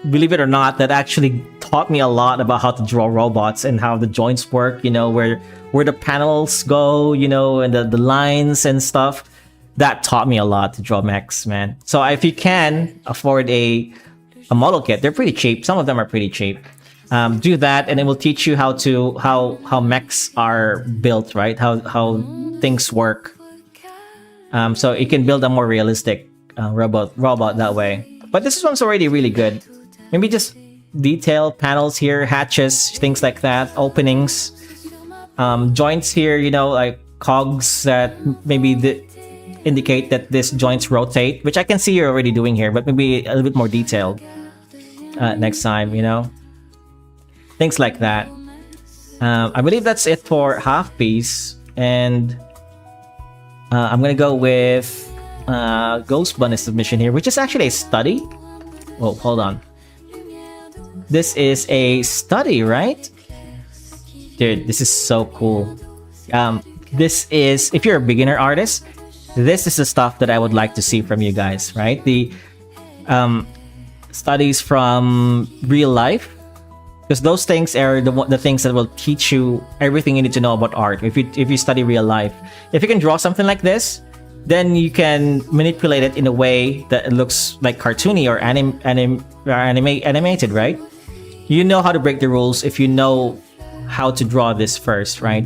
believe it or not, that actually taught me a lot about how to draw robots and how the joints work. You know, where the panels go. You know, and the lines and stuff. That taught me a lot to draw mechs, man. So if you can afford a model kit, they're pretty cheap. Some of them are pretty cheap. Do that, and it will teach you how mechs are built, right? How things work. So you can build a more realistic robot that way. But this one's already really good. Maybe just detail panels here, hatches, things like that, openings, joints here. You know, like cogs that maybe indicate that this joints rotate, which I can see you're already doing here, but maybe a little bit more detailed next time. You know, things like that. I believe that's it for half piece, and I'm gonna go with Ghost Bunny submission here, which is actually a study. Oh, hold on. This is a study, right? Dude, this is so cool. This is, if you're a beginner artist, this is the stuff that I would like to see from you guys, right? The studies from real life, because those things are the things that will teach you everything you need to know about art. If you study real life, if you can draw something like this, then you can manipulate it in a way that it looks like cartoony or animated, right? You know how to break the rules if you know how to draw this first, right?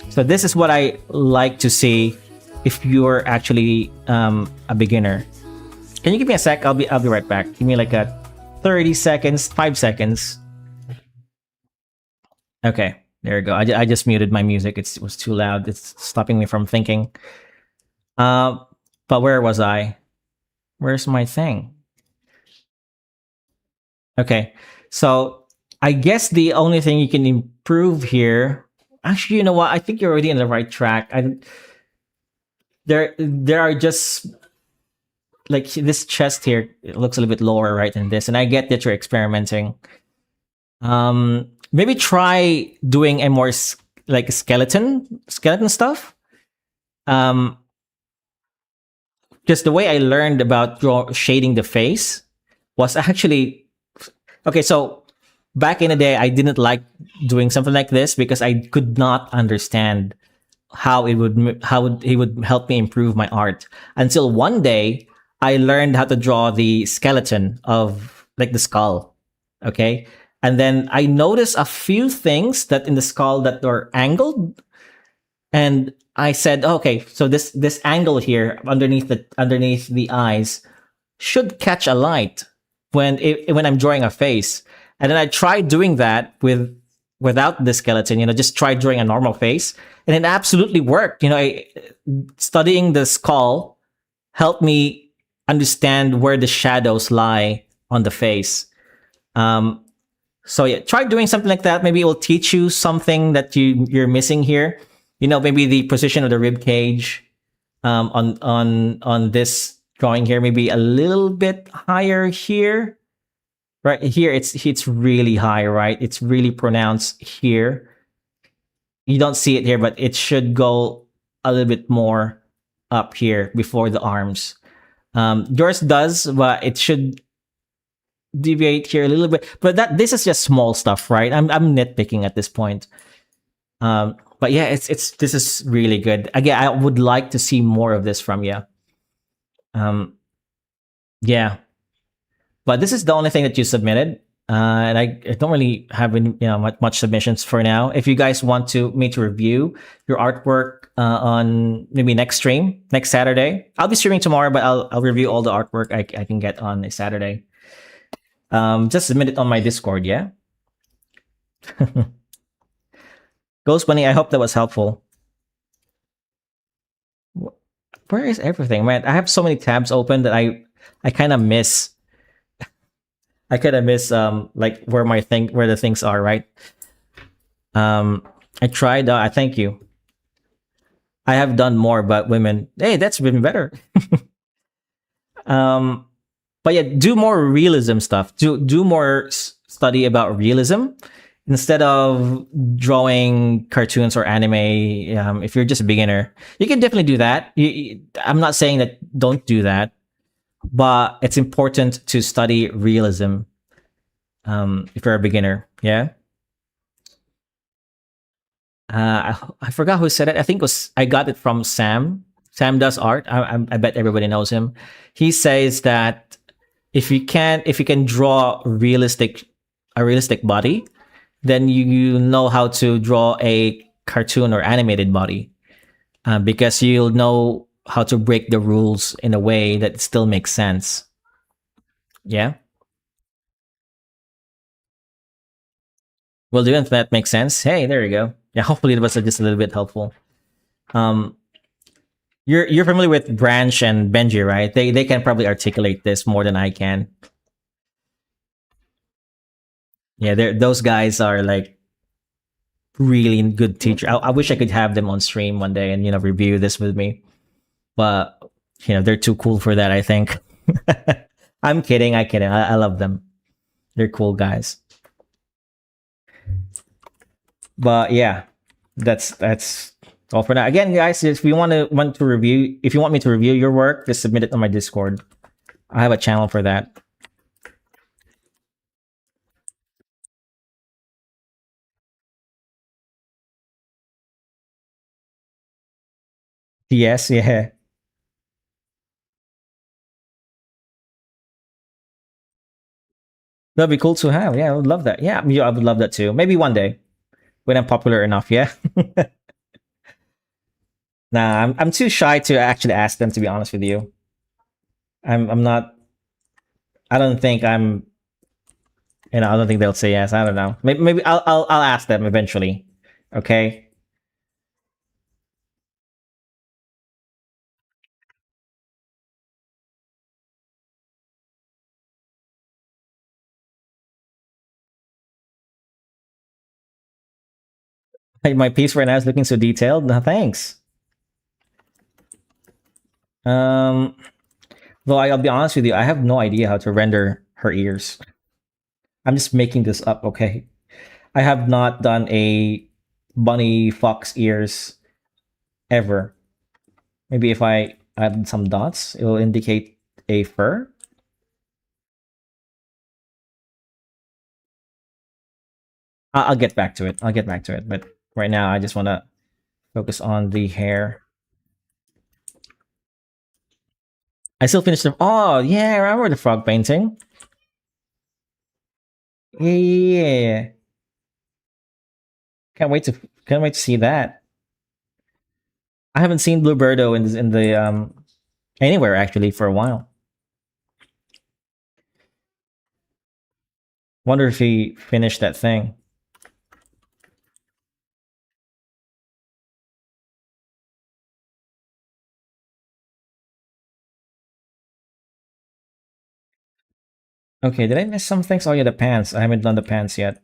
So this is what I like to see if you're actually a beginner. Can you give me a sec? I'll be right back. Give me like a 30 seconds, 5 seconds. Okay, there we go. I just muted my music. It was too loud. It's stopping me from thinking. But where was I? Where's my thing? Okay, so I guess the only thing you can improve here. Actually, you know what? I think you're already in the right track. There are just like this chest here. It looks a little bit lower, right, than this, and I get that you're experimenting. Maybe try doing a more like skeleton stuff. Just the way I learned about shading the face was actually okay. So back in the day, I didn't like doing something like this because I could not understand how it would help me improve my art until one day I learned how to draw the skeleton of like the skull. Okay. And then I noticed a few things that in the skull that were angled, and I said, okay, so this angle here underneath the eyes should catch a light when I'm drawing a face. And then I tried doing that without the skeleton. You know, just try drawing a normal face, and it absolutely worked. You know, studying the skull helped me understand where the shadows lie on the face. So yeah, try doing something like that. Maybe it will teach you something that you're missing here. You know, maybe the position of the rib cage on this drawing here, maybe a little bit higher here. Right here, it's really high, right? It's really pronounced here. You don't see it here, but it should go a little bit more up here before the arms. Yours does, but it should deviate here a little bit. But this is just small stuff, right? I'm nitpicking at this point. But yeah, this is really good. Again, I would like to see more of this from you. Yeah. But this is the only thing that you submitted, and I don't really have any, much submissions for now. If you guys want me to review your artwork on maybe next stream, next Saturday, I'll be streaming tomorrow, but I'll review all the artwork I can get on a Saturday. Just submit it on my Discord, yeah. Ghost Bunny, I hope that was helpful. Where is everything, man? I have so many tabs open that I kind of miss. I kind of miss like where the things are, right? I tried. I thank you. I have done more, but women. Hey, that's been better. But yeah, do more realism stuff. Do more study about realism instead of drawing cartoons or anime. If you're just a beginner, you can definitely do that. I'm not saying that don't do that, but it's important to study realism if you're a beginner. Yeah. I forgot who said it. I think it was I got it from Sam. Sam does art. I bet everybody knows him. He says that if you can draw a realistic body, then you know how to draw a cartoon or animated body because you'll know how to break the rules in a way that still makes sense. Yeah. Will do if that makes sense. Hey, there you go. Yeah, hopefully it was just a little bit helpful. Um, you're familiar with Branch and Benji, right? They can probably articulate this more than I can. Yeah, those guys are like really good teacher. I wish I could have them on stream one day and review this with me, but they're too cool for that. I think. I'm kidding. I kidding. I love them. They're cool guys. But yeah, that's all for now. Again, guys, if you want to review, if you want me to review your work, just submit it on my Discord. I have a channel for that. Yes, yeah. That'd be cool to have. Yeah, I would love that. Yeah, I would love that too. Maybe one day when I'm popular enough. Yeah. Nah, I'm too shy to actually ask them. To be honest with you, I'm not. I don't think I'm. I don't think they'll say yes. I don't know. Maybe I'll ask them eventually. Okay. Hey, my piece right now is looking so detailed. No, thanks. Um, though I'll be honest with you, I have no idea how to render her ears. I'm just making this up. Okay. I have not done a bunny fox ears ever. Maybe if I add some dots, it will indicate a fur. I'll get back to it. I'll get back to it. But right now, I just want to focus on the hair. I still finished the. Oh yeah, I remember the frog painting. Yeah, yeah, yeah, yeah. Can't wait to see that. I haven't seen Bluebirdo in the anywhere actually for a while. Wonder if he finished that thing. Okay, did I miss some things? Oh yeah, the pants. I haven't done the pants yet.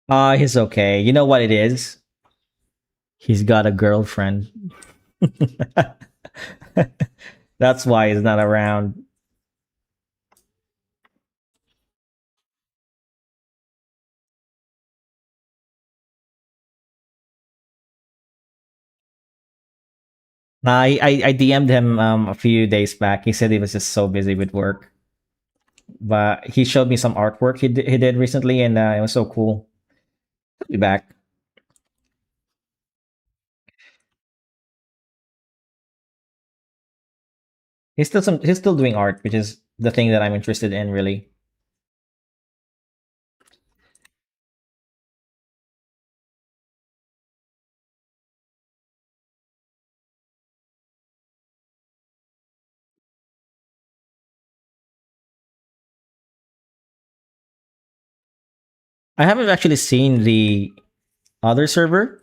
He's okay. You know what it is? He's got a girlfriend. That's why he's not around. I DM'd him a few days back. He said he was just so busy with work, but he showed me some artwork he did recently, and it was so cool. He'll be back. He's still doing art, which is the thing that I'm interested in, really. I haven't actually seen the other server.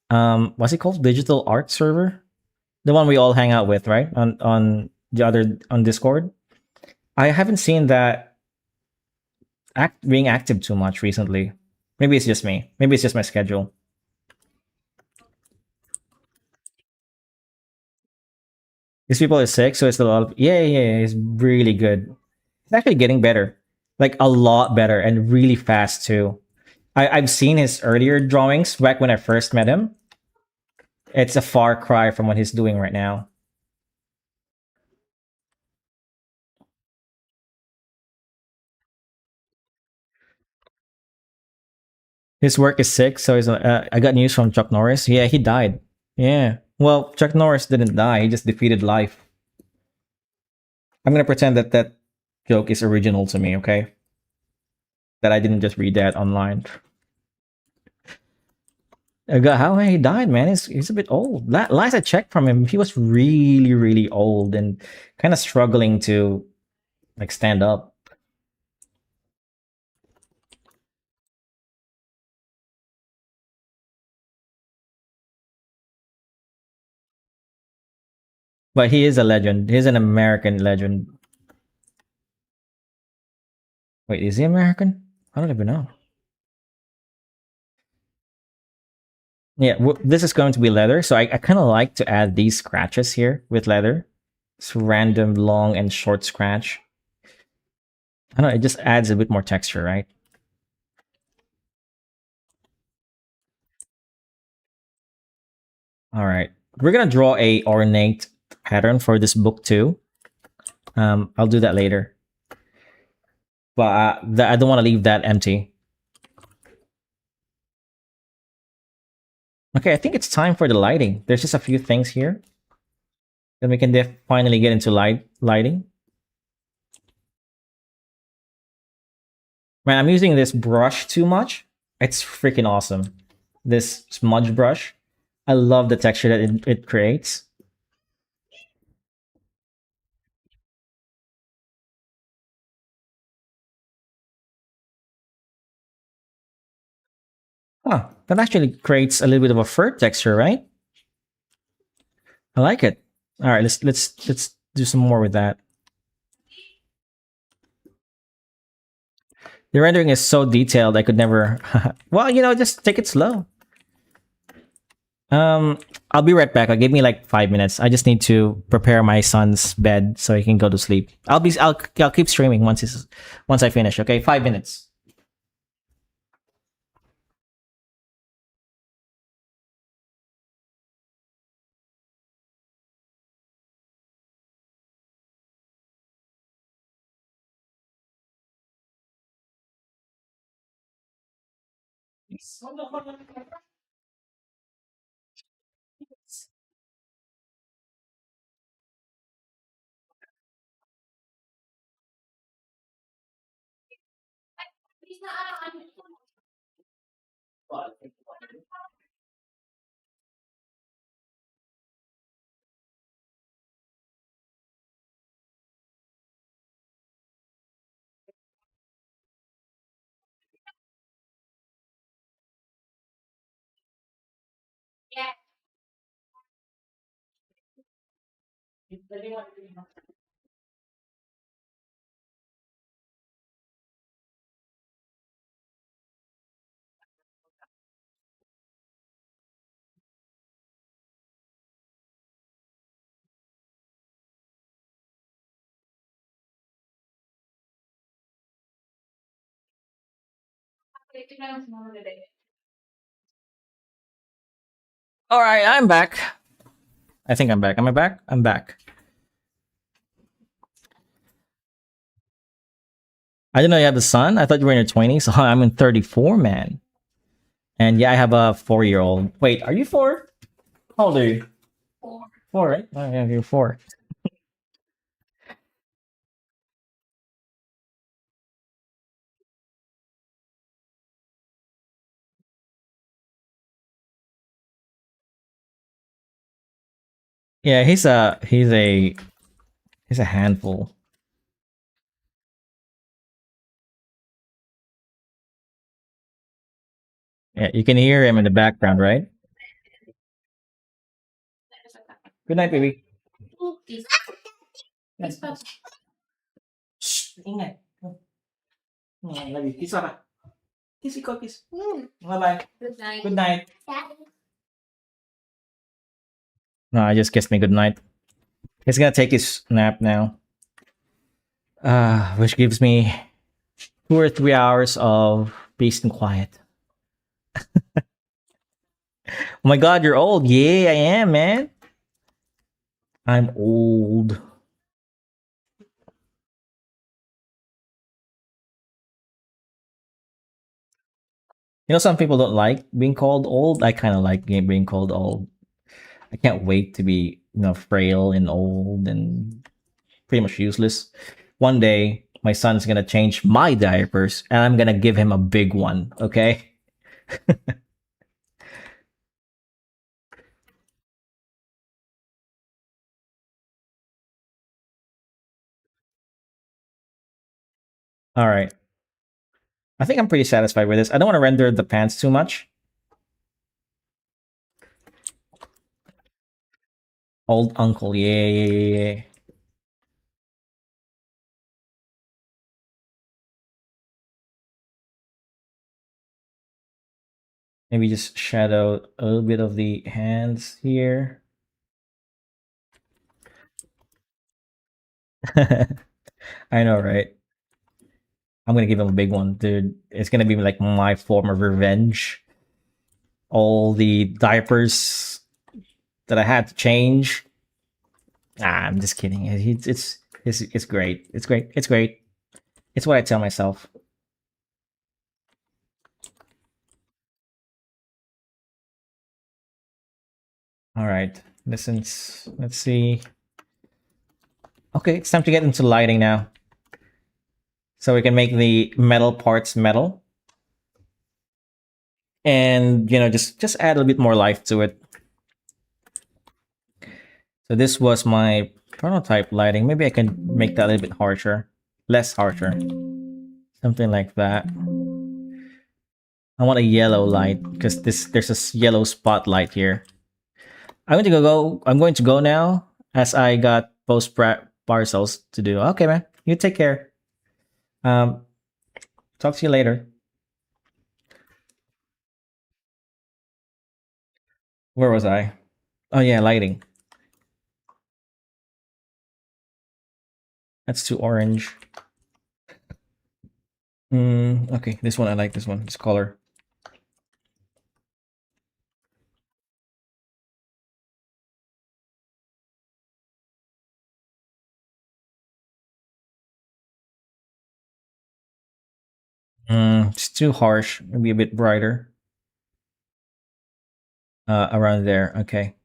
What's it called? Digital art server, the one we all hang out with, right? On the other on Discord. I haven't seen that being active too much recently. Maybe it's just me. Maybe it's just my schedule. These people are sick, so it's a lot of yeah. It's really good. It's actually getting better, like a lot better, and really fast too. I've seen his earlier drawings back when I first met him. It's a far cry from what he's doing right now. His work is sick, so I got news from Chuck Norris. Yeah, he died. Yeah. Well, Chuck Norris didn't die. He just defeated life. I'm gonna pretend that that joke is original to me. Okay, that I didn't just read that online. How he died, man. He's a bit old. Last I checked from him, he was really old and kind of struggling to like stand up. But he is a legend. He's an American legend. Wait, is he American? I don't even know. Yeah, this is going to be leather, so I kind of like to add these scratches here with leather. It's random long and short scratch. I don't know, it just adds a bit more texture, right? All right. We're gonna draw a ornate pattern for this book too. I'll do that later, but I don't want to leave that empty. Okay, I think it's time for the lighting. There's just a few things here. Then we can finally get into lighting. Man, I'm using this brush too much. It's freaking awesome. This smudge brush. I love the texture that it creates. Huh, that actually creates a little bit of a fur texture, right? I like it. All right, let's do some more with that. The rendering is so detailed, I could never. Well, just take it slow. I'll be right back. I'll give me like 5 minutes. I just need to prepare my son's bed so he can go to sleep. I'll keep streaming once I finish. Okay, 5 minutes. All right, I'm back. I think I'm back. Am I back? I'm back. I didn't know you have a son. I thought you were in your 20s. I'm in 34, man. And yeah, I have a 4 year old. Wait, are you four? How old are you? Four, right? Oh, yeah, you're four. Yeah, he's a handful. Yeah, you can hear him in the background, right? Good night, baby. Shh, ingay. I love you. Kiss, Papa. Kiss, ikaw, kiss. Bye bye. Good night. Good night. No, I just kissed me good night. He's gonna take his nap now. Which gives me 2 or 3 hours of peace and quiet. Oh my god, you're old. Yeah, I am, man. I'm old. You know, some people don't like being called old. I kind of like being called old. I can't wait to be, frail and old and pretty much useless. One day, my son's gonna change my diapers, and I'm gonna give him a big one. Okay. All right. I think I'm pretty satisfied with this. I don't want to render the pants too much. Old uncle, yeah, yeah, yeah, yeah. Maybe just shadow a little bit of the hands here. I know, right? I'm gonna give him a big one, dude. It's gonna be like my form of revenge. All the diapers that I had to change. I'm just kidding. It's great. It's great. It's great. It's what I tell myself. All right. Let's see. Okay, it's time to get into lighting now. So we can make the metal parts metal, and just add a little bit more life to it. So this was my prototype lighting. Maybe I can make that a little bit harsher, less harsher, something like that. I want a yellow light because there's a yellow spotlight here. I'm going to go now as I got post parcels to do. Okay, man. You take care. Um, talk to you later. Where was I? Oh yeah, lighting. That's too orange. Okay, this one I like. This one. This color. It's too harsh. Maybe a bit brighter. Around there. Okay.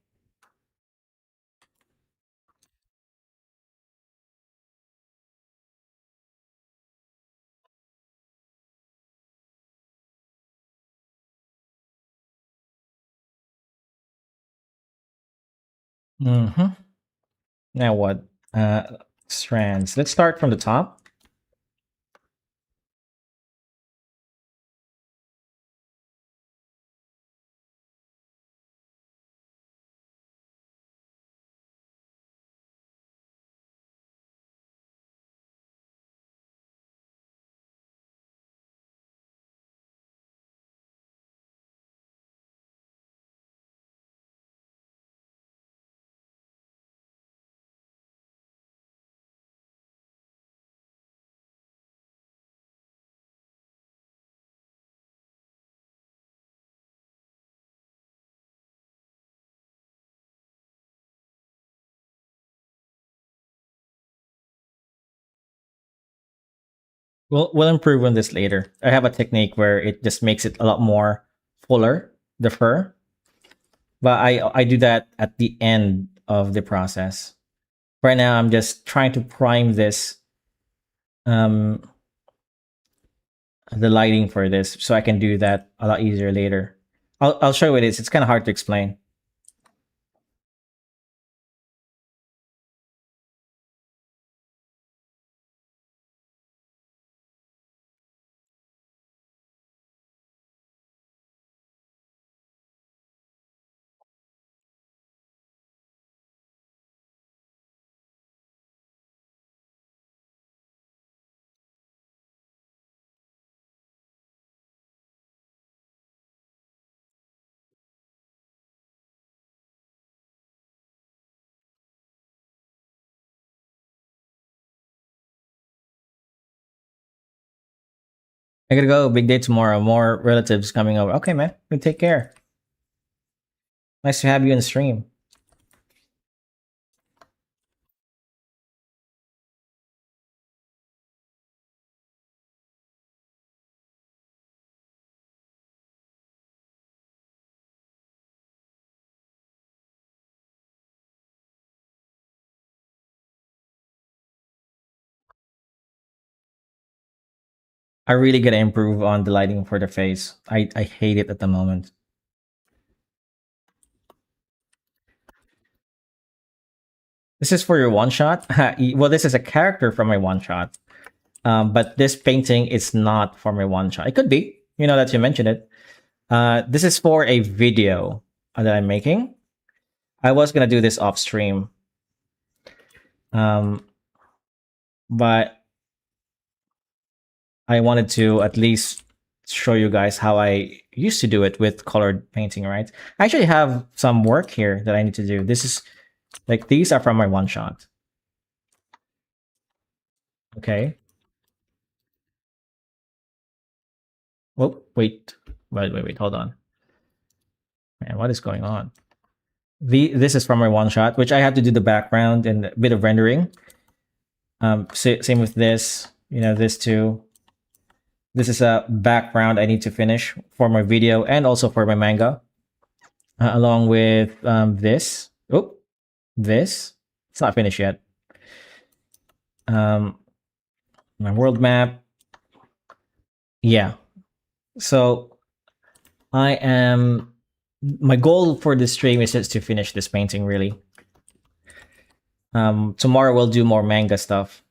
Mm-hmm. Now what? Strands. Let's start from the top. We'll improve on this later. I have a technique where it just makes it a lot more fuller, the fur. But I do that at the end of the process. Right now, I'm just trying to prime this, um, the lighting for this, so I can do that a lot easier later. I'll show you this. It's kind of hard to explain. I gotta go. Big day tomorrow. More relatives coming over. Okay, man. You take care. Nice to have you in the stream. I really gotta improve on the lighting for the face. I hate it at the moment. This is for your one shot. Well, this is a character from my one shot. But this painting is not for my one shot. It could be, that you mentioned it. This is for a video that I'm making. I was gonna do this off stream, um, but I wanted to at least show you guys how I used to do it with colored painting. Right? I actually have some work here that I need to do. This is like these are from my one shot. Okay. Oh, wait. Hold on, man. What is going on? This is from my one shot, which I have to do the background and a bit of rendering. Same with this. This too. This is a background I need to finish for my video and also for my manga, along with this. Oh, this. It's not finished yet. Um, my world map. Yeah. So I am. My goal for this stream is just to finish this painting. Really. Tomorrow we'll do more manga stuff.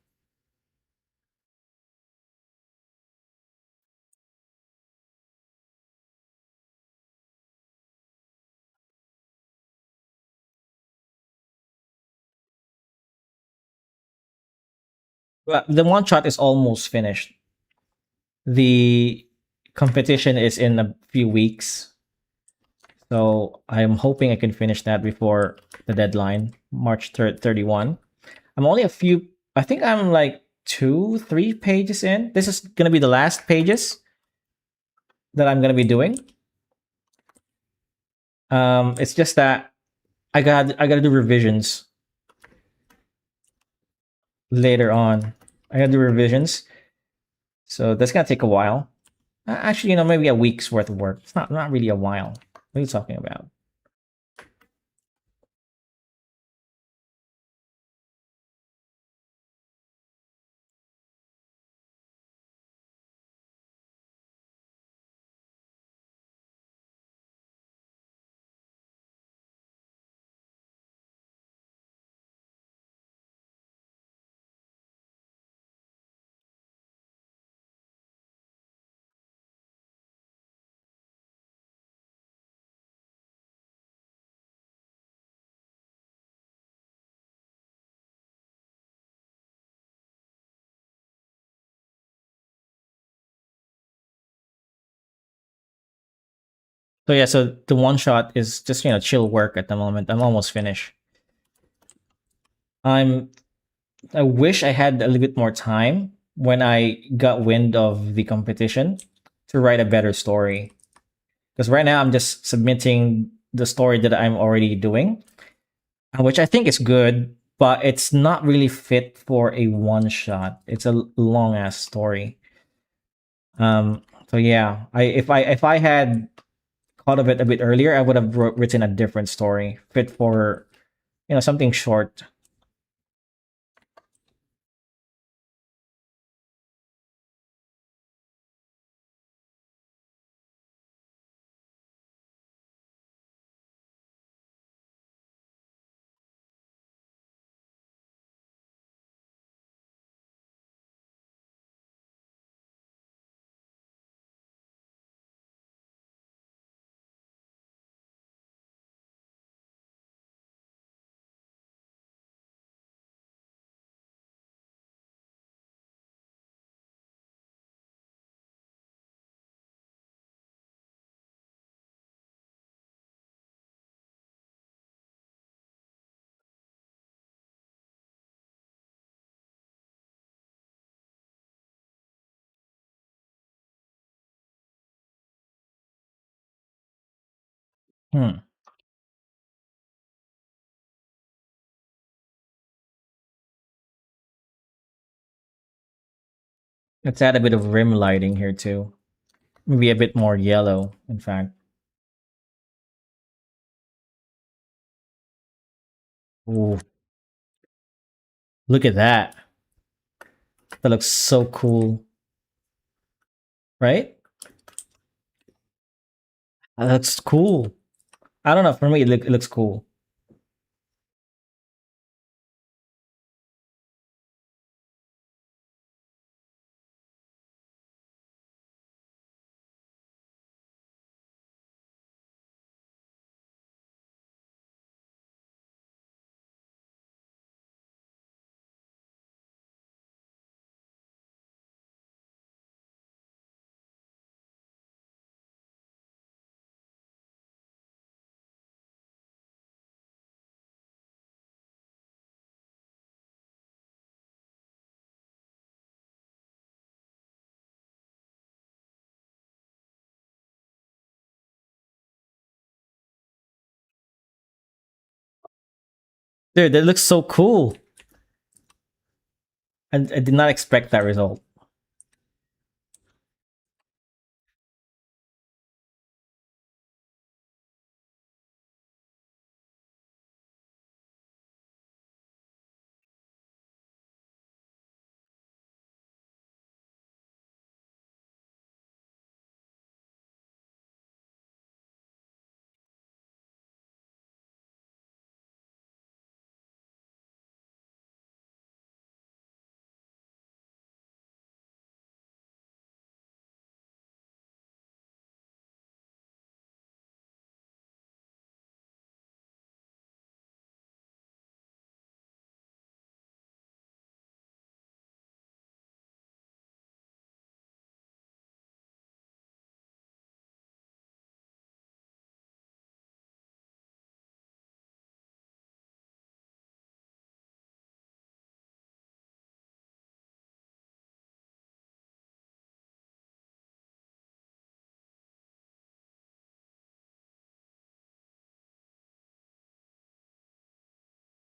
Well, the one shot is almost finished. The competition is in a few weeks. So I'm hoping I can finish that before the deadline, March 31. I'm only a few, I think I'm like 2, 3 pages in. This is going to be the last pages that I'm going to be doing. It's just that I got to do revisions later on. I got to do revisions. So that's going to take a while. Actually, maybe a week's worth of work. It's not really a while. What are you talking about? So yeah, so the one shot is just chill work at the moment. I'm almost finished. I'm I wish I had a little bit more time when I got wind of the competition to write a better story. Because right now I'm just submitting the story that I'm already doing, which I think is good, but it's not really fit for a one shot. It's a long ass story. So yeah, if I had thought of it a bit earlier, I would have written a different story fit for something short. Hmm. Let's add a bit of rim lighting here too. Maybe a bit more yellow, in fact. Ooh, look at that. That looks so cool, right? That looks cool. I don't know. For me, it looks cool. Dude, that looks so cool. I did not expect that result.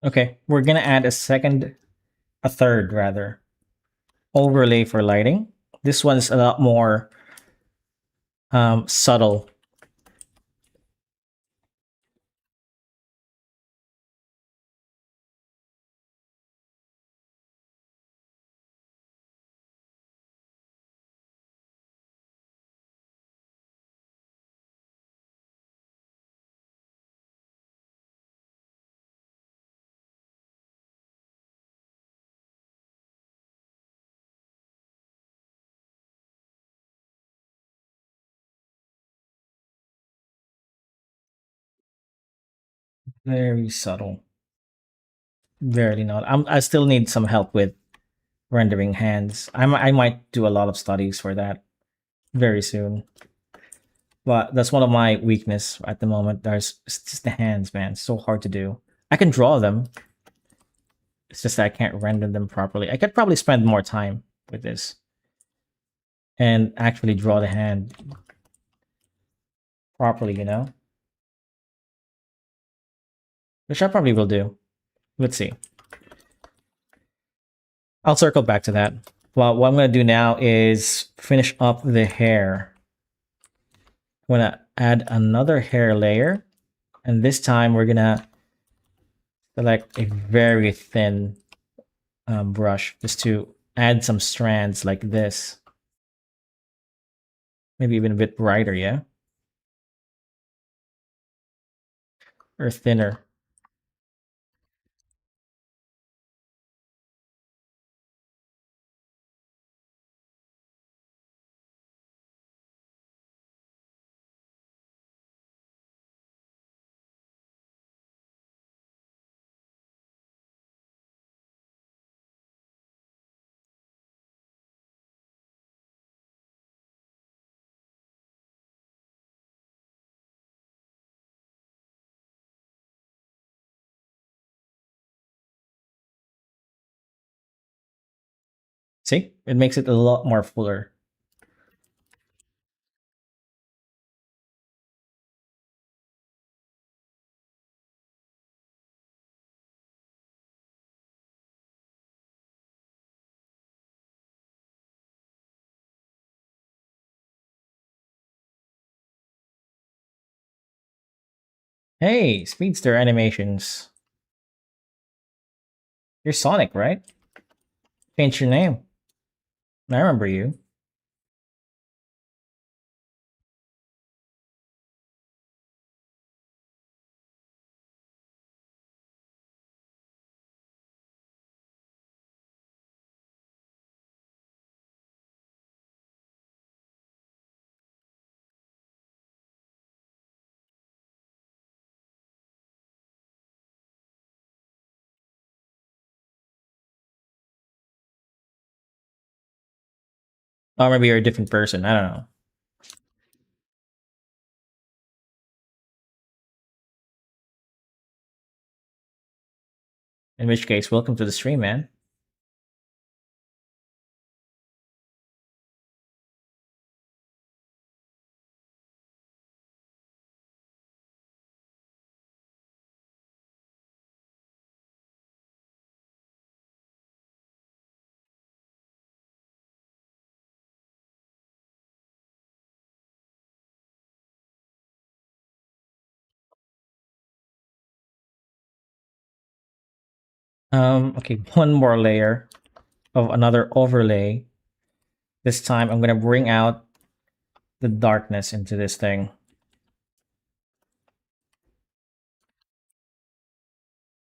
Okay, we're gonna add a third rather, overlay for lighting. This one's a lot more subtle. Very subtle. Very not. I still need some help with rendering hands. I might do a lot of studies for that very soon. But that's one of my weakness at the moment. There's it's just the hands, man. It's so hard to do. I can draw them. It's just that I can't render them properly. I could probably spend more time with this and actually draw the hand properly, which I probably will do. Let's see. I'll circle back to that. Well, what I'm going to do now is finish up the hair. I'm going to add another hair layer. And this time we're going to select a very thin brush just to add some strands like this. Maybe even a bit brighter, yeah? Or thinner. See? It makes it a lot more fuller. Hey, Speedster Animations. You're Sonic, right? Change your name. I remember you. Oh, maybe you're a different person. I don't know. In which case, welcome to the stream, man. Okay, one more layer of another overlay. This time I'm gonna bring out the darkness into this thing.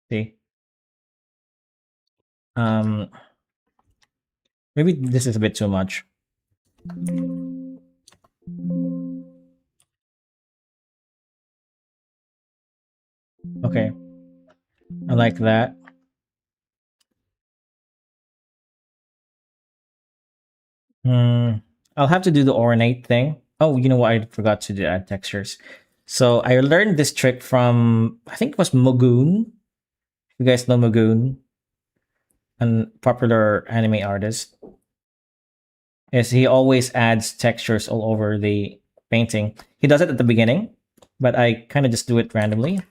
See? Um, Maybe this is a bit too much. Okay, I like that. Hmm. I'll have to do the ornate thing. Oh, you know what? I forgot to do add textures. So I learned this trick from I think it was Mogoon. You guys know Mogoon, a popular anime artist. Is he always adds textures all over the painting. He does it at the beginning, but I kind of just do it randomly.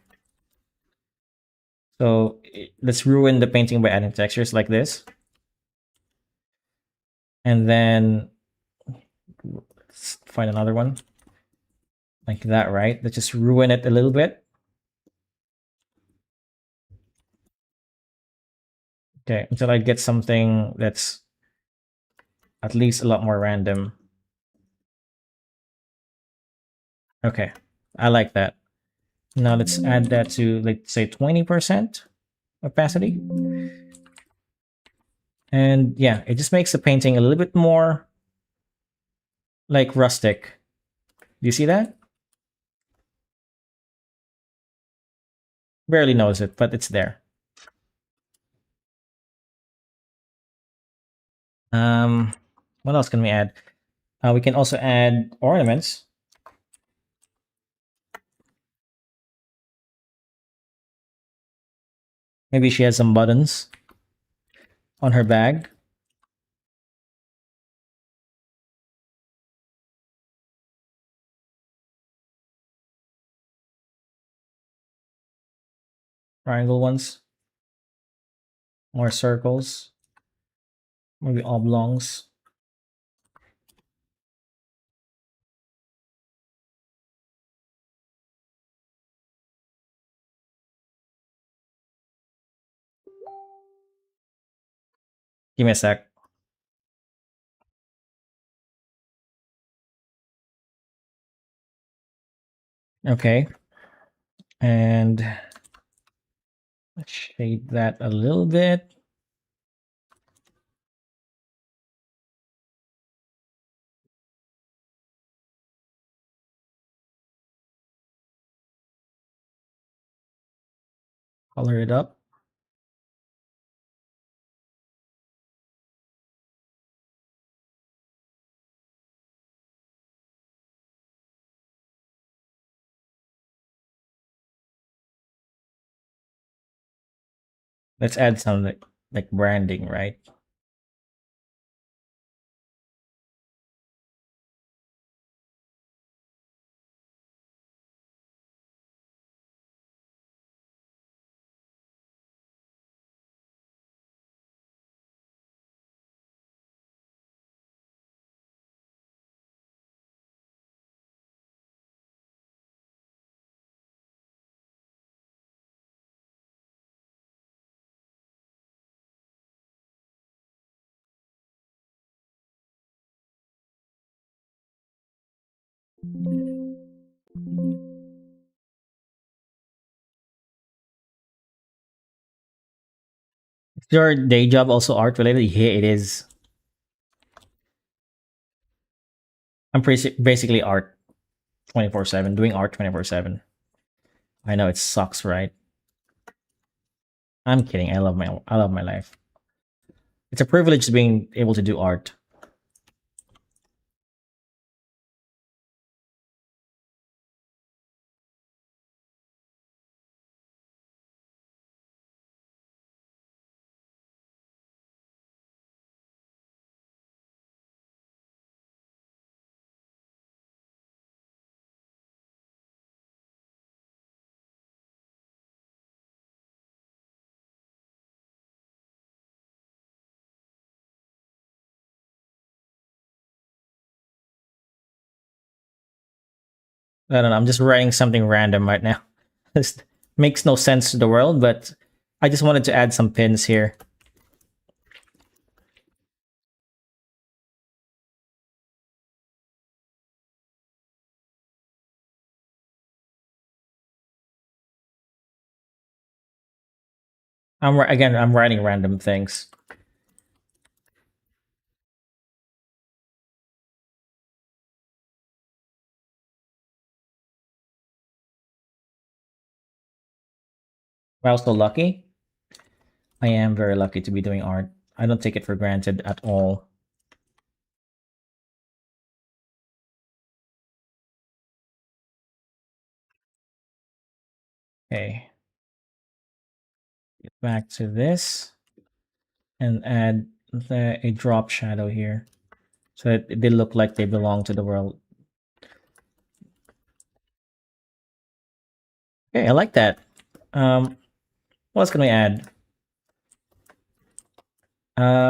So let's ruin the painting by adding textures like this. And then let's find another one like that, right? Let's just ruin it a little bit. Okay, until I get something that's at least a lot more random. Okay, I like that. Now let's add that to, like, say 20% opacity. And yeah, it just makes the painting a little bit more like rustic. Do you see that? Barely knows it, but it's there. Um, what else can we add? We can also add ornaments. Maybe she has some buttons on her bag. Triangle ones. More circles. Maybe oblongs. Give me a sec. Okay. And let's shade that a little bit. Color it up. Let's add some like branding, right? Is your day job also art related? Yeah, it is. I'm basically art 24/7, doing art 24/7. I know it sucks, right? I'm kidding. I love my life. It's a privilege being able to do art. I don't know. I'm just writing something random right now. This makes no sense to the world, but I just wanted to add some pins here. I'm writing random things. Wow, so lucky. I am very lucky to be doing art. I don't take it for granted at all. Okay, get back to this and add a drop shadow here so that they look like they belong to the world. Okay, I like that. What else can we add?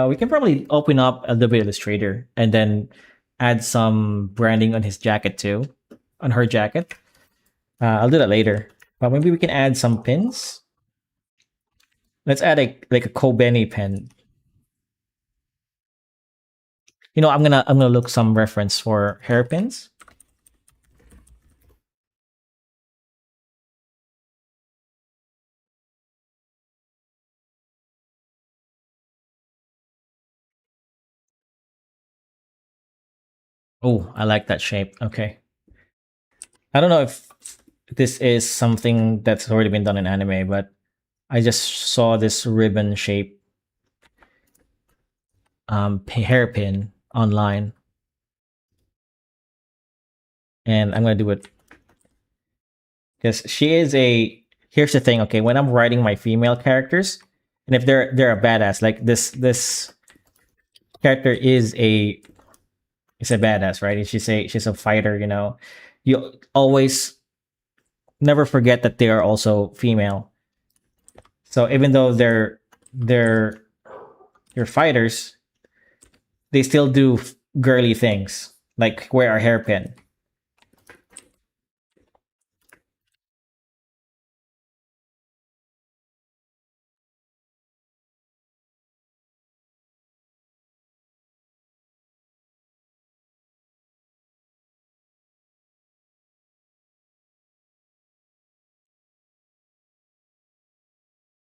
We can probably open up Adobe Illustrator and then add some branding on his jacket too, on her jacket. I'll do that later. But maybe we can add some pins. Let's add a Kobeni pen. I'm gonna look some reference for hairpins. Oh, I like that shape. Okay. I don't know if this is something that's already been done in anime, but I just saw this ribbon shape hairpin online, and I'm gonna do it because she is a. Here's the thing, okay? When I'm writing my female characters, and if they're a badass, like this character is a badass, right? She's a fighter, You always never forget that they are also female. So even though they're you're fighters, they still do girly things like wear a hairpin.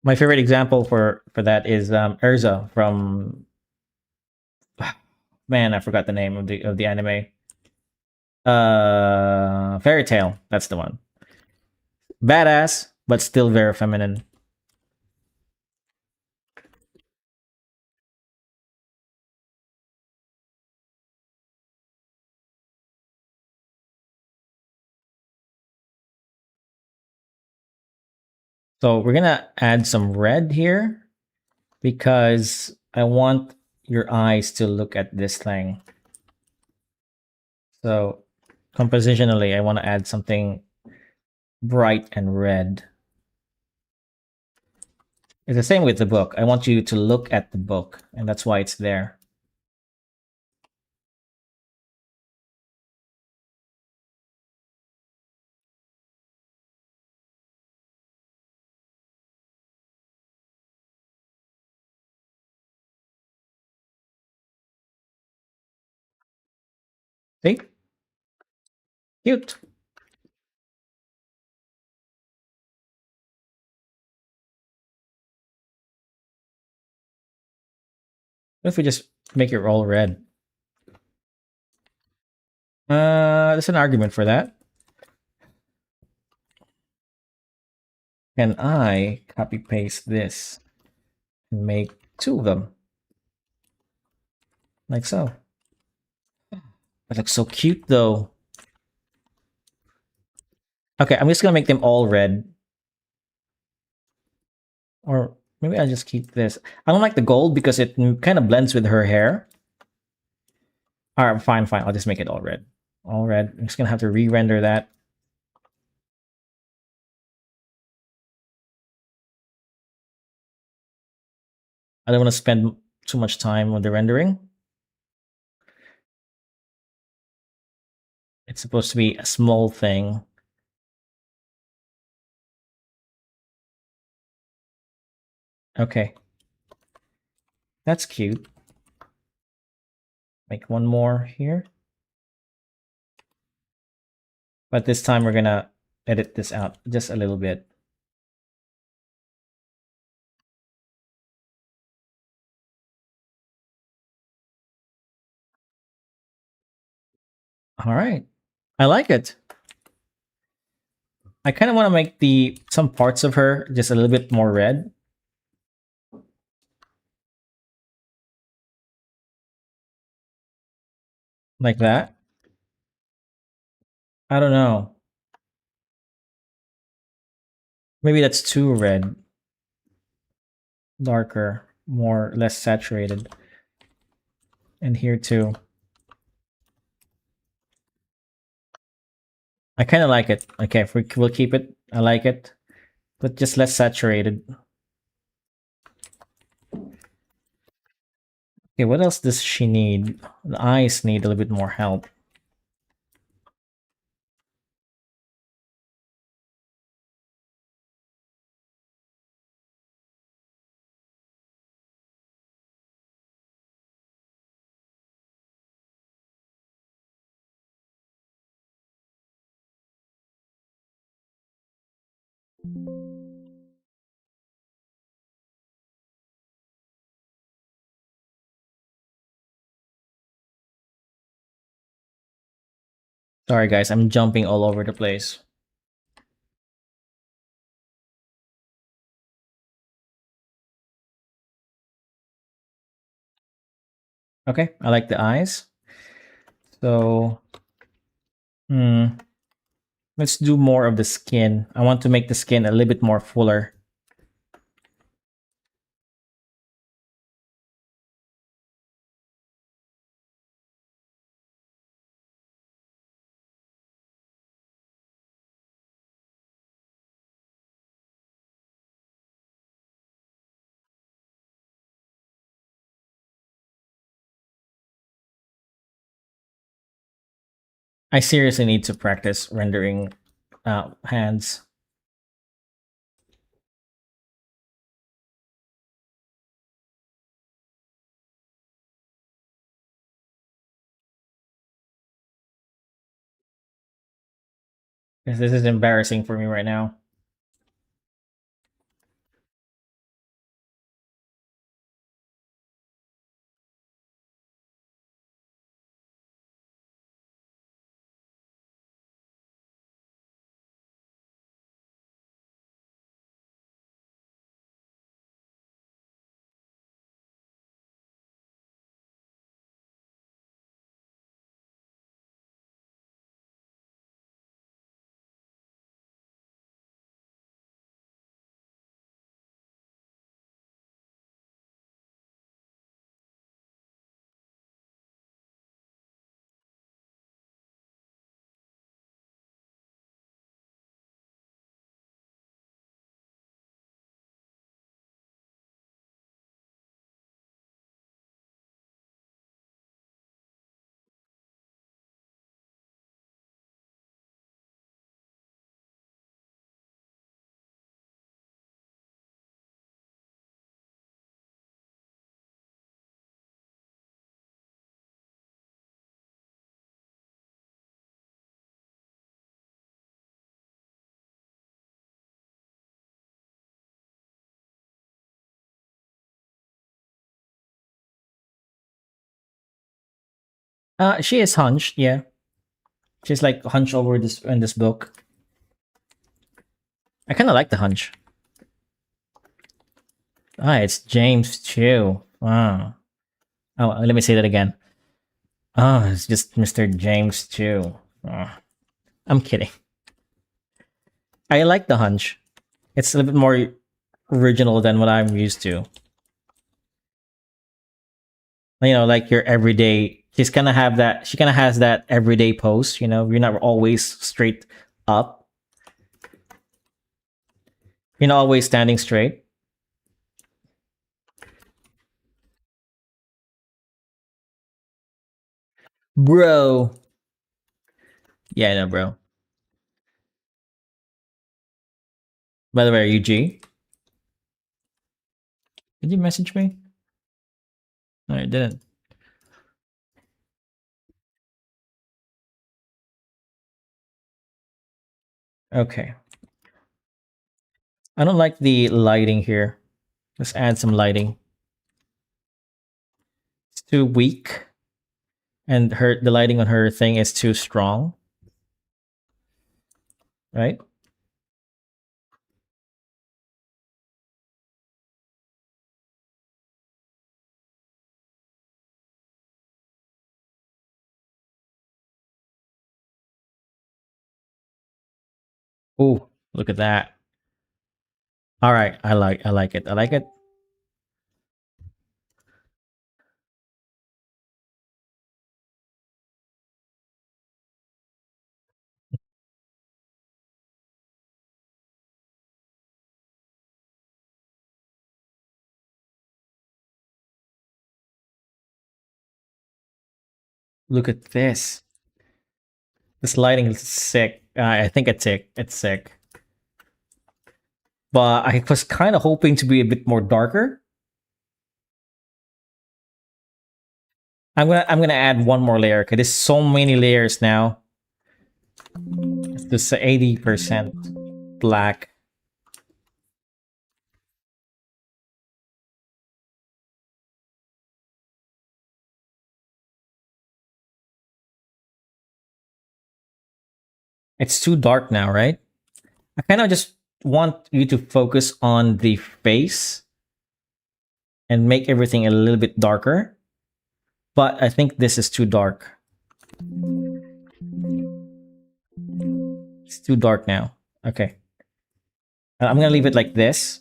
My favorite example for that is Urza from man, I forgot the name of the anime. Fairy Tale. That's the one. Badass, but still very feminine. So we're gonna add some red here because I want your eyes to look at this thing. So compositionally, I want to add something bright and red. It's the same with the book. I want you to look at the book, and that's why it's there. See? Cute. What if we just make it all red? There's an argument for that. Can I copy paste this and make two of them? Like so. It looks so cute though. Okay, I'm just gonna make them all red. Or maybe I'll just keep this. I don't like the gold because it kind of blends with her hair. Alright, fine, fine. I'll just make it all red. All red. I'm just gonna have to re-render that. I don't want to spend too much time on the rendering. It's supposed to be a small thing. Okay. That's cute. Make one more here. But this time we're gonna edit this out just a little bit. All right. I like it. I kind of want to make the some parts of her just a little bit more red. Like that. I don't know. Maybe that's too red. Darker, more less saturated. And here too. I kind of like it. Okay, if we'll keep it. I like it. But just less saturated. Okay, what else does she need? The eyes need a little bit more help. Sorry guys, I'm jumping all over the place. Okay, I like the eyes. So, hmm, let's do more of the skin. I want to make the skin a little bit more fuller. I seriously need to practice rendering hands. Because this is embarrassing for me right now. She is hunched. Yeah, she's like hunched over this in this book. I kind of like the hunch. Ah, it's James Chu. Wow. Oh, let me say that again. Oh, it's just Mr. James Chu. Ah, I'm kidding. I like the hunch. It's a little bit more original than what I'm used to. You know, like your everyday. She's kind of have that. She kind of has that everyday pose. You know, you're not always straight up. You're not always standing straight, bro. Yeah, no, bro. By the way, are you G? Did you message me? No, I didn't. Okay. I don't like the lighting here. Let's add some lighting. It's too weak, and her the lighting on her thing is too strong. Right? Ooh, look at that. All right, I like it. I like it. Look at this. This lighting is sick. I think it's sick. It's sick. But I was kind of hoping to be a bit more darker. I'm gonna add one more layer because there's so many layers now. It's just 80% black. It's too dark now, right? I kind of just want you to focus on the face and make everything a little bit darker. But I think this is too dark. It's too dark now. Okay. I'm going to leave it like this.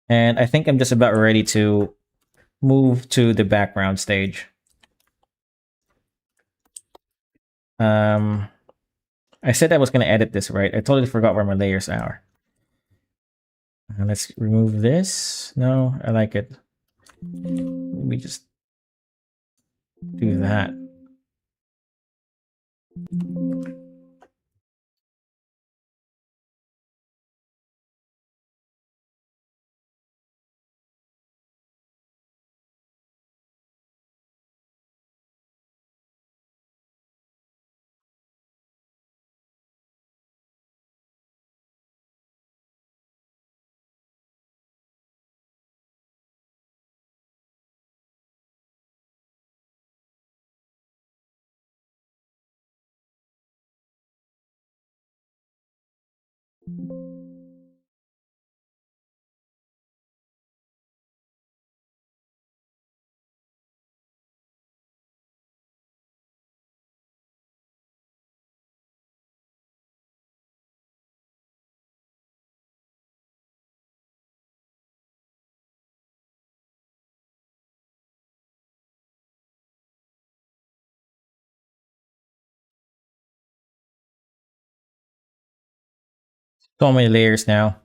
And I think I'm just about ready to move to the background stage. Um, I said I was going to edit this, right? I totally forgot where my layers are. Let's remove this. No, I like it. Let me just do that. So many layers now.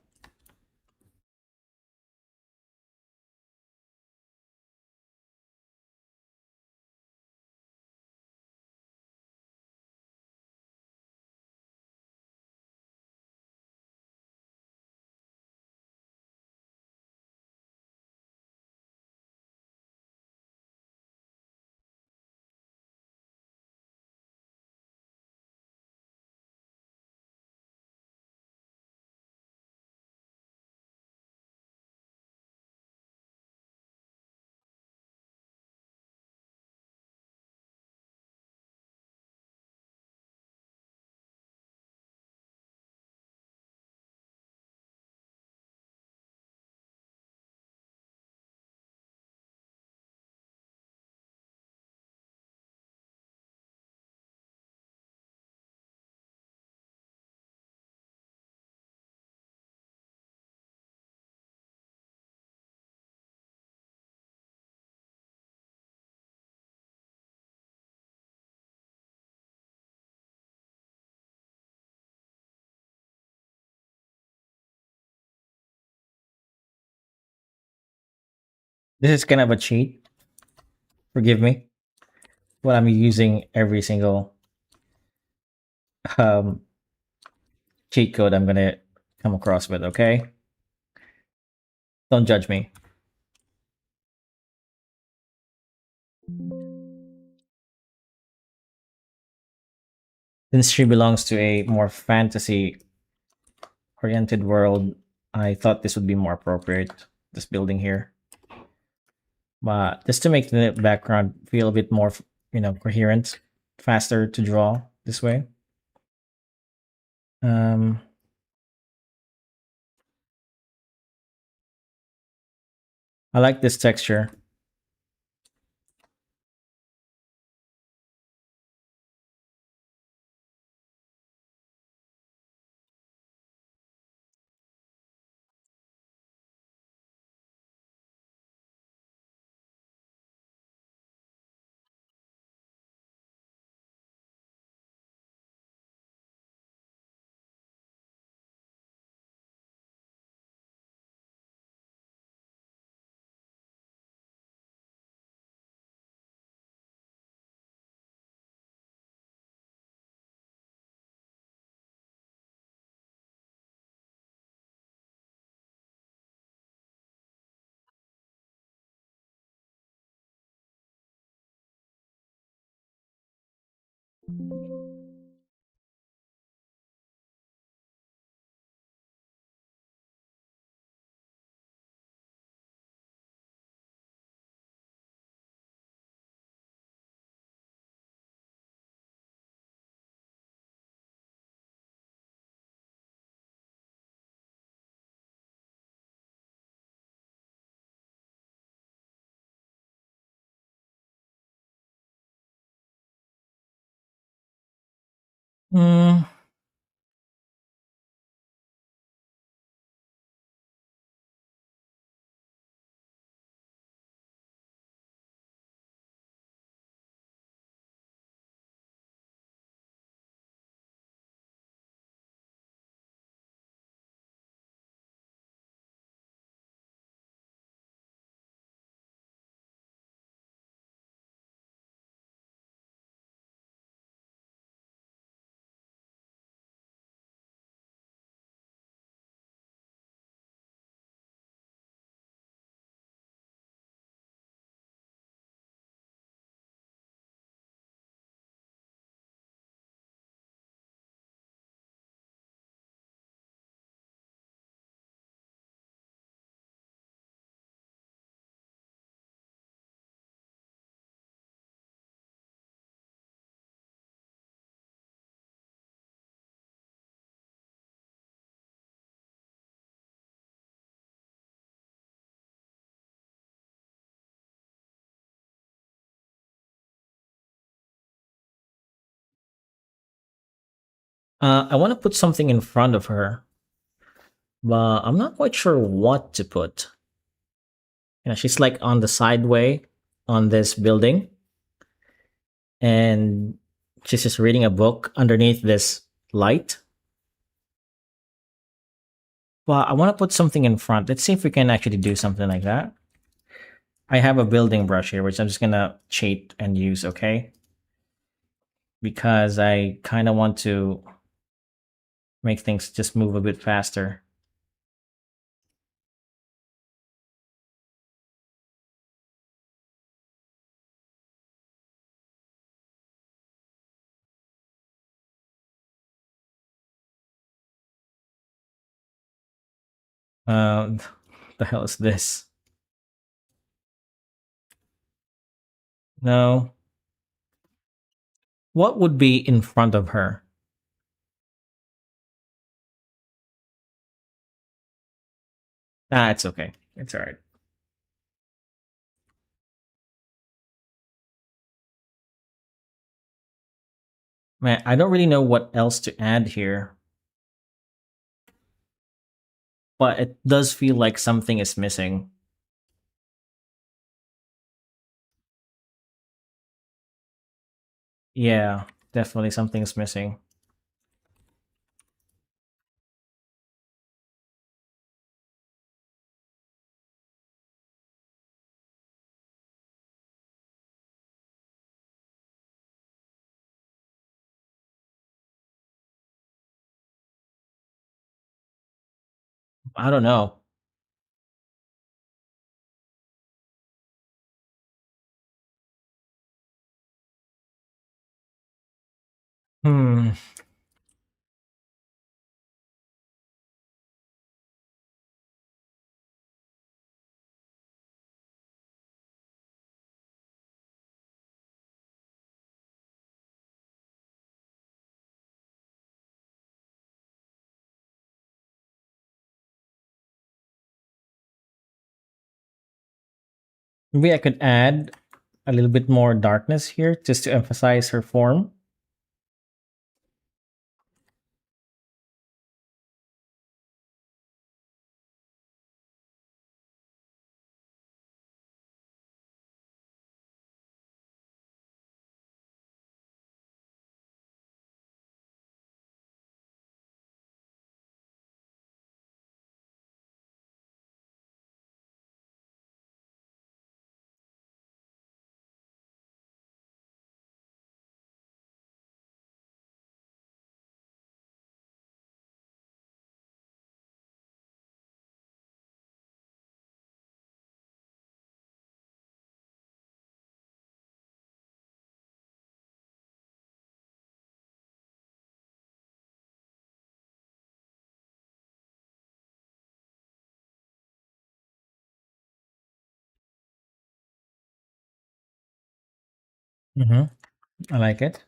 This is kind of a cheat. Forgive me. But I'm using every single um, cheat code I'm gonna come across with. Okay, don't judge me. Since she belongs to a more fantasy oriented world, I thought this would be more appropriate. This building here, but just to make the background feel a bit more, coherent, faster to draw this way. Um, I like this texture. Mm, I want to put something in front of her, but I'm not quite sure what to put. She's like on the sideway on this building, and she's just reading a book underneath this light. Well, I want to put something in front. Let's see if we can actually do something like that. I have a building brush here, which I'm just gonna cheat and use, okay? Because I kind of want to make things just move a bit faster. Uh, the hell is this? No. What would be in front of her? Ah, it's okay. It's all right. Man, I don't really know what else to add here, but it does feel like something is missing. Yeah, definitely something's missing. I don't know. Hmm. Maybe I could add a little bit more darkness here just to emphasize her form. Hmm. I like it.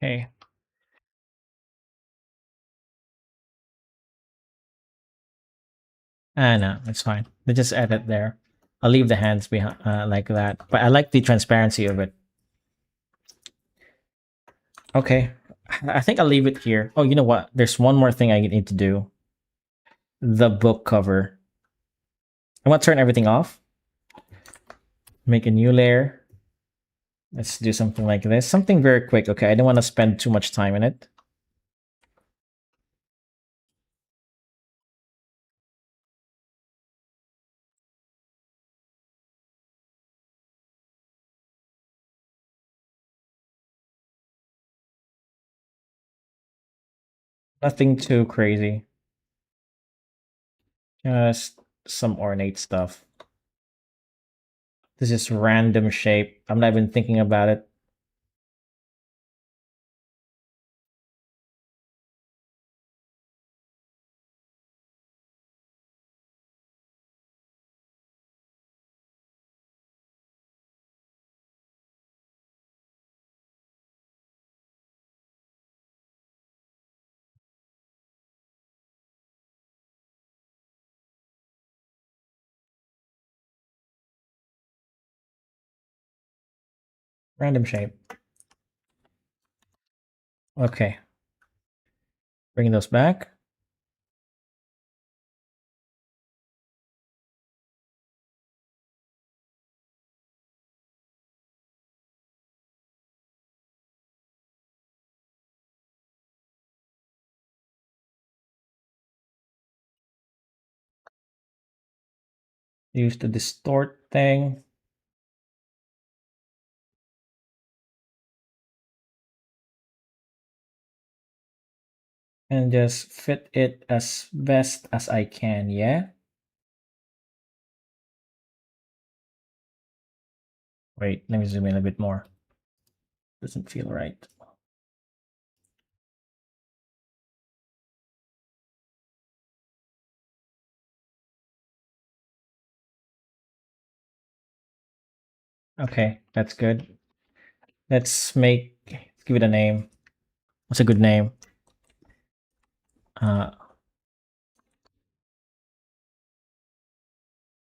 Okay. Ah, no, it's fine. They just add it there. I'll leave the hands behind like that. But I like the transparency of it. Okay. I think I'll leave it here. Oh, you know what? There's one more thing I need to do. The book cover. I want to turn everything off. Make a new layer. Let's do something like this. Something very quick. Okay. I don't want to spend too much time in it. Nothing too crazy. Just some ornate stuff. This is random shape. I'm not even thinking about it. Random shape. Okay. Bringing those back. Use the distort thing. And just fit it as best as I can, yeah? Wait, let me zoom in a bit more. Doesn't feel right. Okay, that's good. Let's give it a name. What's a good name? Uh,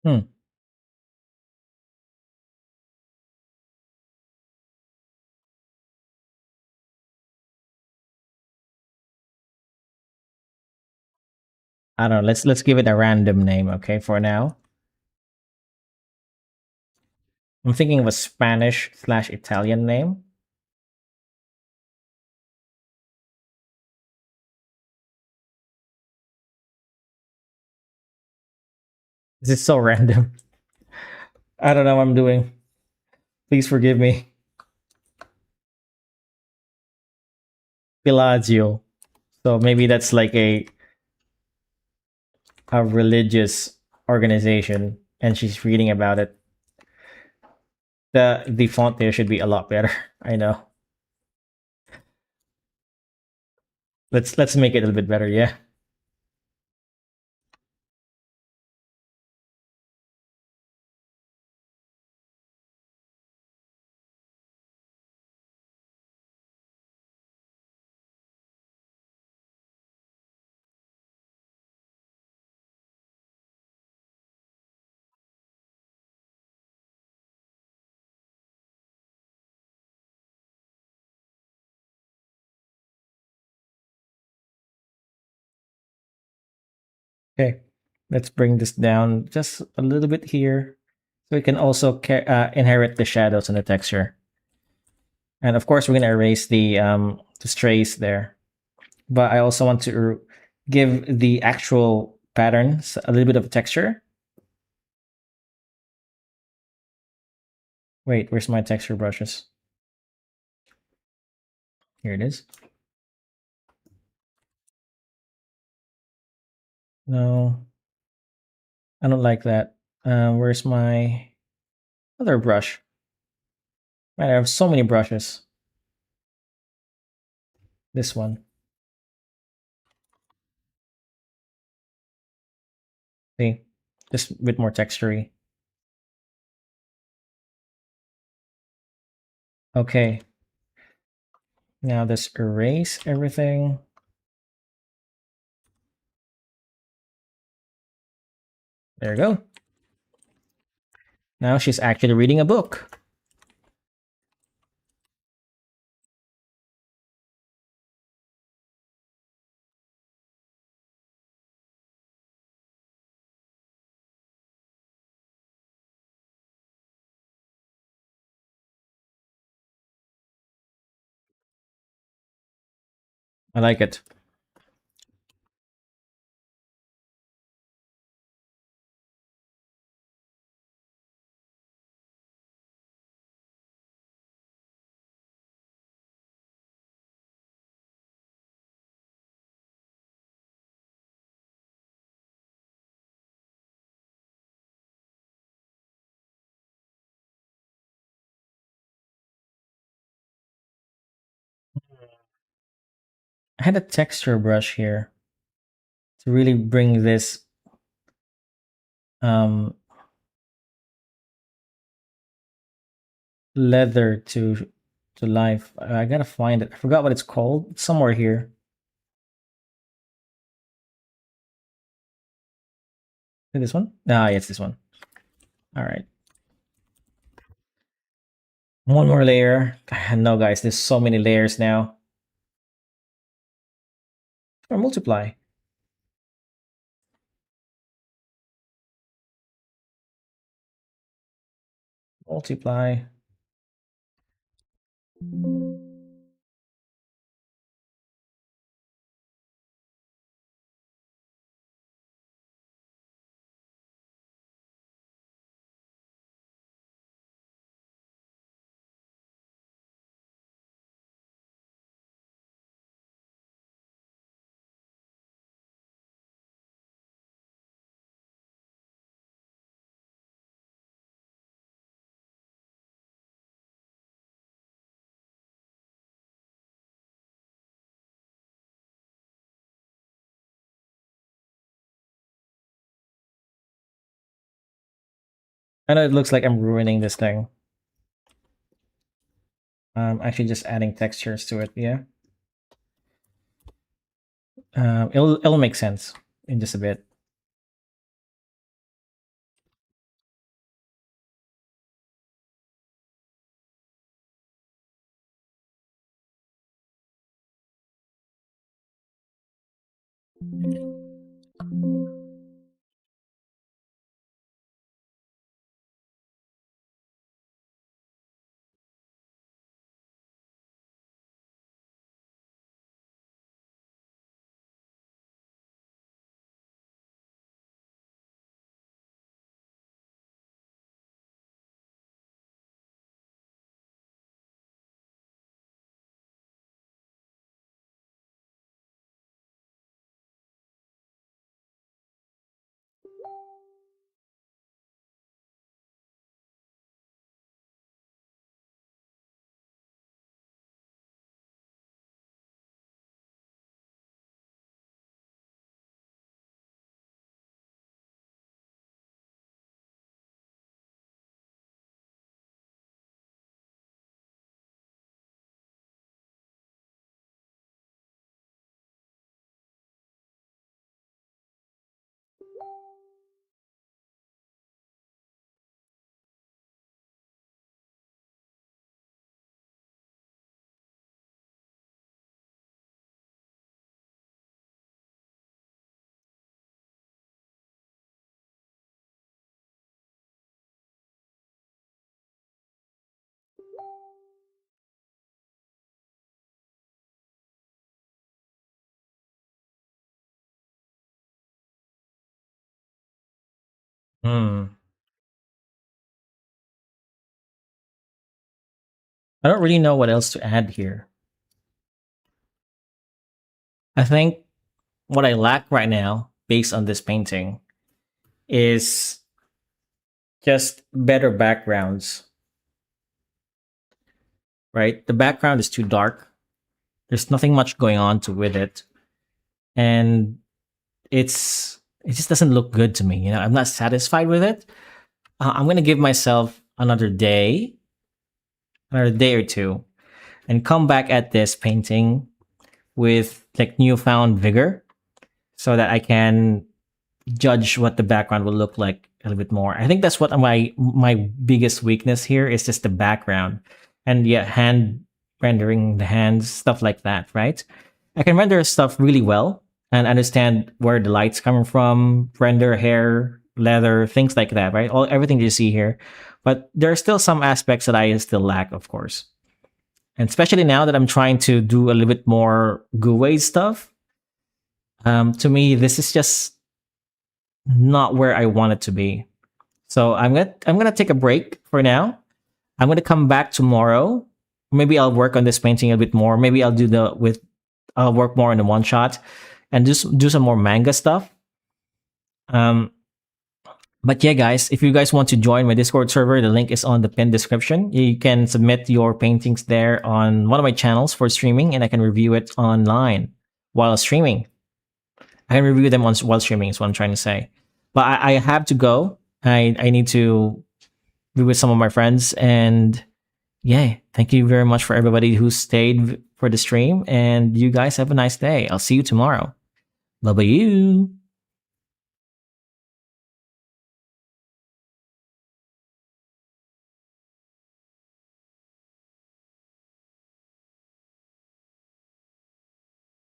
hmm, I don't know. Let's give it a random name, okay, for now. I'm thinking of a Spanish slash Italian name. This is so random. I don't know what I'm doing. Please forgive me. Pelagio. So maybe that's like a religious organization, and she's reading about it. The font there should be a lot better. I know. Let's make it a little bit better. Yeah. Okay. Let's bring this down just a little bit here, so we can also inherit the shadows and the texture. And of course, we're gonna erase the strays there. But I also want to give the actual patterns a little bit of texture. Wait, where's my texture brushes? Here it is. No, I don't like that. Where's my other brush? Man, I have so many brushes. This one. See? Just a bit more textury. Okay. Now let's erase everything. There we go. Now she's actually reading a book. I like it. I had a texture brush here to really bring this um, leather to life. I gotta find it. I forgot what it's called. It's somewhere here. Is it this one? Ah, yeah, it's this one. All right. One more layer. No, guys, there's so many layers now. Or multiply. Multiply. I know it looks like I'm ruining this thing. I'm actually just adding textures to it. Yeah. It'll make sense in just a bit. Hmm. I don't really know what else to add here. I think what I lack right now, based on this painting, is just better backgrounds, right? The background is too dark. There's nothing much going on to with it. And it just doesn't look good to me. You know, I'm not satisfied with it. I'm gonna give myself another day or two, and come back at this painting with like newfound vigor, so that I can judge what the background will look like a little bit more. I think that's what my biggest weakness here is, just the background, and yeah, hand rendering the hands, stuff like that. Right? I can render stuff really well and understand where the light's coming from, render hair, leather, things like that. Right? All everything that you see here, but there are still some aspects that I still lack, of course. And especially now that I'm trying to do a little bit more Gue stuff, to me, this is just not where I want it to be. So I'm gonna take a break for now. I'm gonna come back tomorrow. Maybe I'll work on this painting a bit more. Maybe I'll work more on the one shot and just do some more manga stuff. Um, but yeah, guys, if you guys want to join my Discord server, the link is on the pinned description. You can submit your paintings there on one of my channels for streaming, and I can review it online while streaming. I can review them while streaming, is what I'm trying to say. But I have to go. I need to be with some of my friends. And yeah, thank you very much for everybody who stayed for the stream. And you guys have a nice day. I'll see you tomorrow. Bye bye. You.